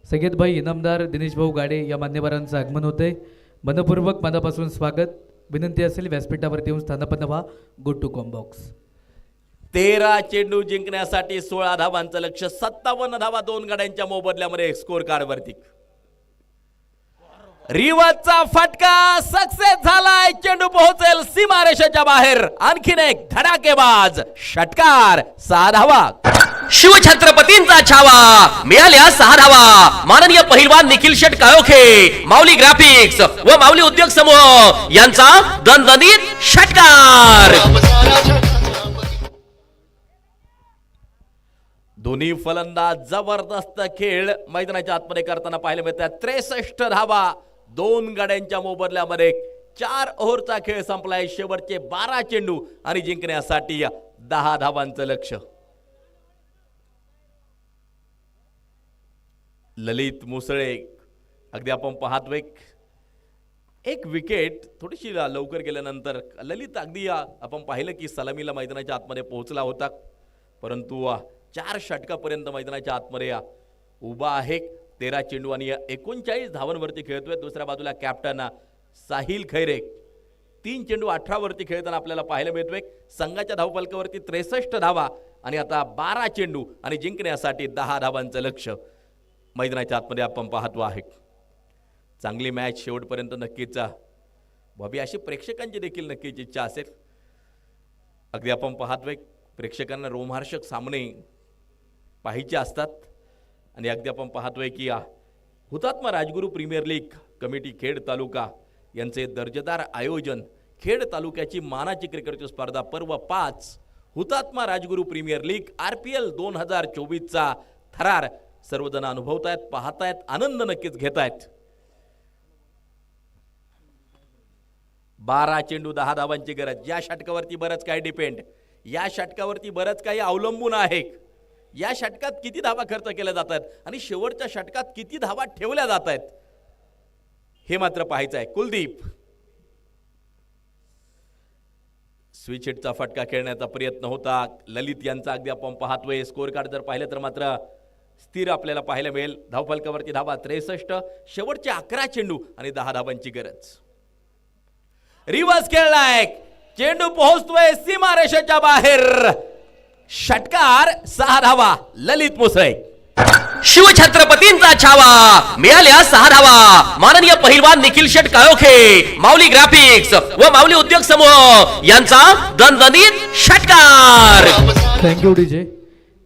सय्यदभाई इनामदार, दिनेश भाऊ गाडे या मान्यवरांचं आगमन होते. मनपूर्वक मनापासून स्वागत. विनंती असेल व्यासपीठावरती येऊन स्थानापन्न व्हा. Go to combox. 13 चेंडू जिंकण्यासाठी 16 धावांचं लक्ष, 57 धावा 2 गड्यांच्या मोबदल्यामध्ये स्कोर कार्ड वरती. रिवर्सचा फटका सक्सेस झालाय. चेंडू पोहोचेल सीमारेषेच्या बाहेर. आणखीन एक धडाकेबाज षटकार, 6 धावा. शिवछत्रपतींचा छावा, मिळाल्या 6 धावा. माननीय पहिलवान निखिल शेट काळोखे, माऊली ग्राफिक्स व माऊली उद्योग समूह यांचा दणदणीत षटकार. दोन्ही फलंदाज जबरदस्त खेळ मैदानाच्या आतमध्ये करताना पाहायला मिळतात. 63 धावा 2 गड्यांच्या मोबदल्यामध्ये. 4 ओव्हरचा खेळ संपलाय. शेवटचे 12 चेंडू आणि जिंकण्यासाठी 10 धावांचं लक्ष. ललित मुसळे, अगदी आपण पाहतोय एक विकेट थोडीशी लवकर गेल्यानंतर ललित अगदी आपण पाहिलं की सलामीला मैदानाच्या आतमध्ये पोहोचला होता, परंतु 4 षटकापर्यंत मैदानाच्या आतमध्ये उभा आहे. 13 चेंडू आणि 39 धावांवरती खेळतोय. दुसऱ्या बाजूला कॅप्टन साहिल खैरे 3 चेंडू 18 वरती खेळताना आपल्याला पाहायला मिळतोय. संघाच्या धावफलकावरती 63 धावा आणि आता 12 चेंडू आणि जिंकण्यासाठी 10 धावांचं लक्ष मैदानाच्या आतमध्ये आपण पाहतो आहे. चांगली मॅच शेवटपर्यंत नक्कीच व्हावी अशी प्रेक्षकांची देखील नक्कीच इच्छा असेल. अगदी आपण पाहतोय प्रेक्षकांना रोमहर्षक सामने पाहायचे असतात आणि अगदी आपण पाहतोय की Hutatma Rajguru premier league committee Khed taluka यांचे दर्जेदार आयोजन, खेड तालुक्याची मानाची क्रिकेटची स्पर्धा पर्व 5 हुतात्मा राजगुरू प्रीमियर लीग RPL 2024चा थरार सर्वजण अनुभवतायत, पाहतायत, आनंद नक्कीच घेतायत. 12 चेंडू 10 धावांची गरज. या षटकावरती बरंच काही डिपेंड, या षटकावरती बरंच काही अवलंबून आहे. या षटकात किती धावा खर्च केल्या जात आहेत आणि शेवटच्या षटकात किती धावा ठेवल्या जात आहेत हे मात्र पाहायचं आहे. कुलदीप स्विच हिटचा फटका खेळण्याचा प्रयत्न होता ललित यांचा. अगदी आपण पाहतोय स्कोर कार्ड जर पाहिलं तर मात्र स्थिर आपल्याला पाहायला मिळेल. धावफलकावरती धावा 63, शेवटचे 11 चेंडू आणि 10 धावांची गरज. रिवर्स खेळलाय, चेंडू पोहोचतोय सीमारेषेच्या बाहेर. षटकार, 6 धावा. ललित मुसळे. शिवछत्रपतींचा छावा, मिळाल्या 6 धावा. माननीय पहिलवान निखिल शेट काळोखे, माऊली ग्राफिक्स व माऊली उद्योग समूह यांचा दणदणीत षटकार. Thank you DJ.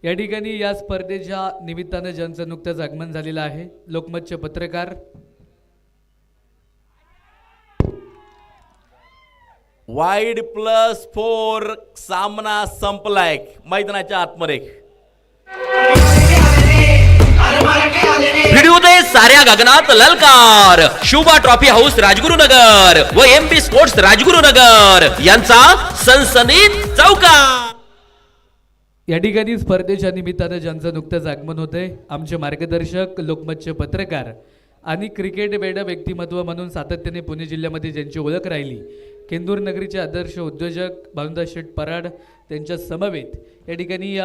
या ठिकाणी या स्पर्धेच्या निमित्तानं ज्यांचं नुकतंच आगमन झालेलं आहे, लोकमतचे पत्रकार वाईड +4 सामना संपलाय मैदानाच्या आतमध्ये. भिडू दे साऱ्या गगनात ललकार. शुभा ट्रॉफी हाऊस राजगुरुनगर व MP स्पोर्ट्स राजगुरुनगर यांचा सनसनीत चौकार. या ठिकाणी स्पर्धेच्या निमित्तानं ज्यांचं नुकतंच आगमन होतंय, आमचे मार्गदर्शक, लोकमतचे पत्रकार आणि क्रिकेट वेड व्यक्तिमत्व म्हणून सातत्याने पुणे जिल्ह्यामध्ये ज्यांची ओळख राहिली, केंदूर नगरीचे आदर्श उद्योजक भानुदास शेठ पराड त्यांच्या समवेत या ठिकाणी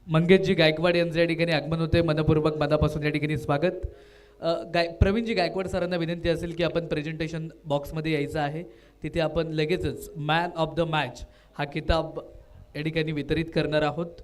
मंगेशजी गायकवाड यांचं या ठिकाणी आगमन होते. मनपूर्वक मनापासून या ठिकाणी स्वागत. प्रवीणजी गायकवाड सरांना विनंती असेल की आपण प्रेझेंटेशन बॉक्समध्ये यायचं आहे. तिथे आपण लगेचच मॅन ऑफ द मॅच हा किताब या ठिकाणी वितरित करणार आहोत.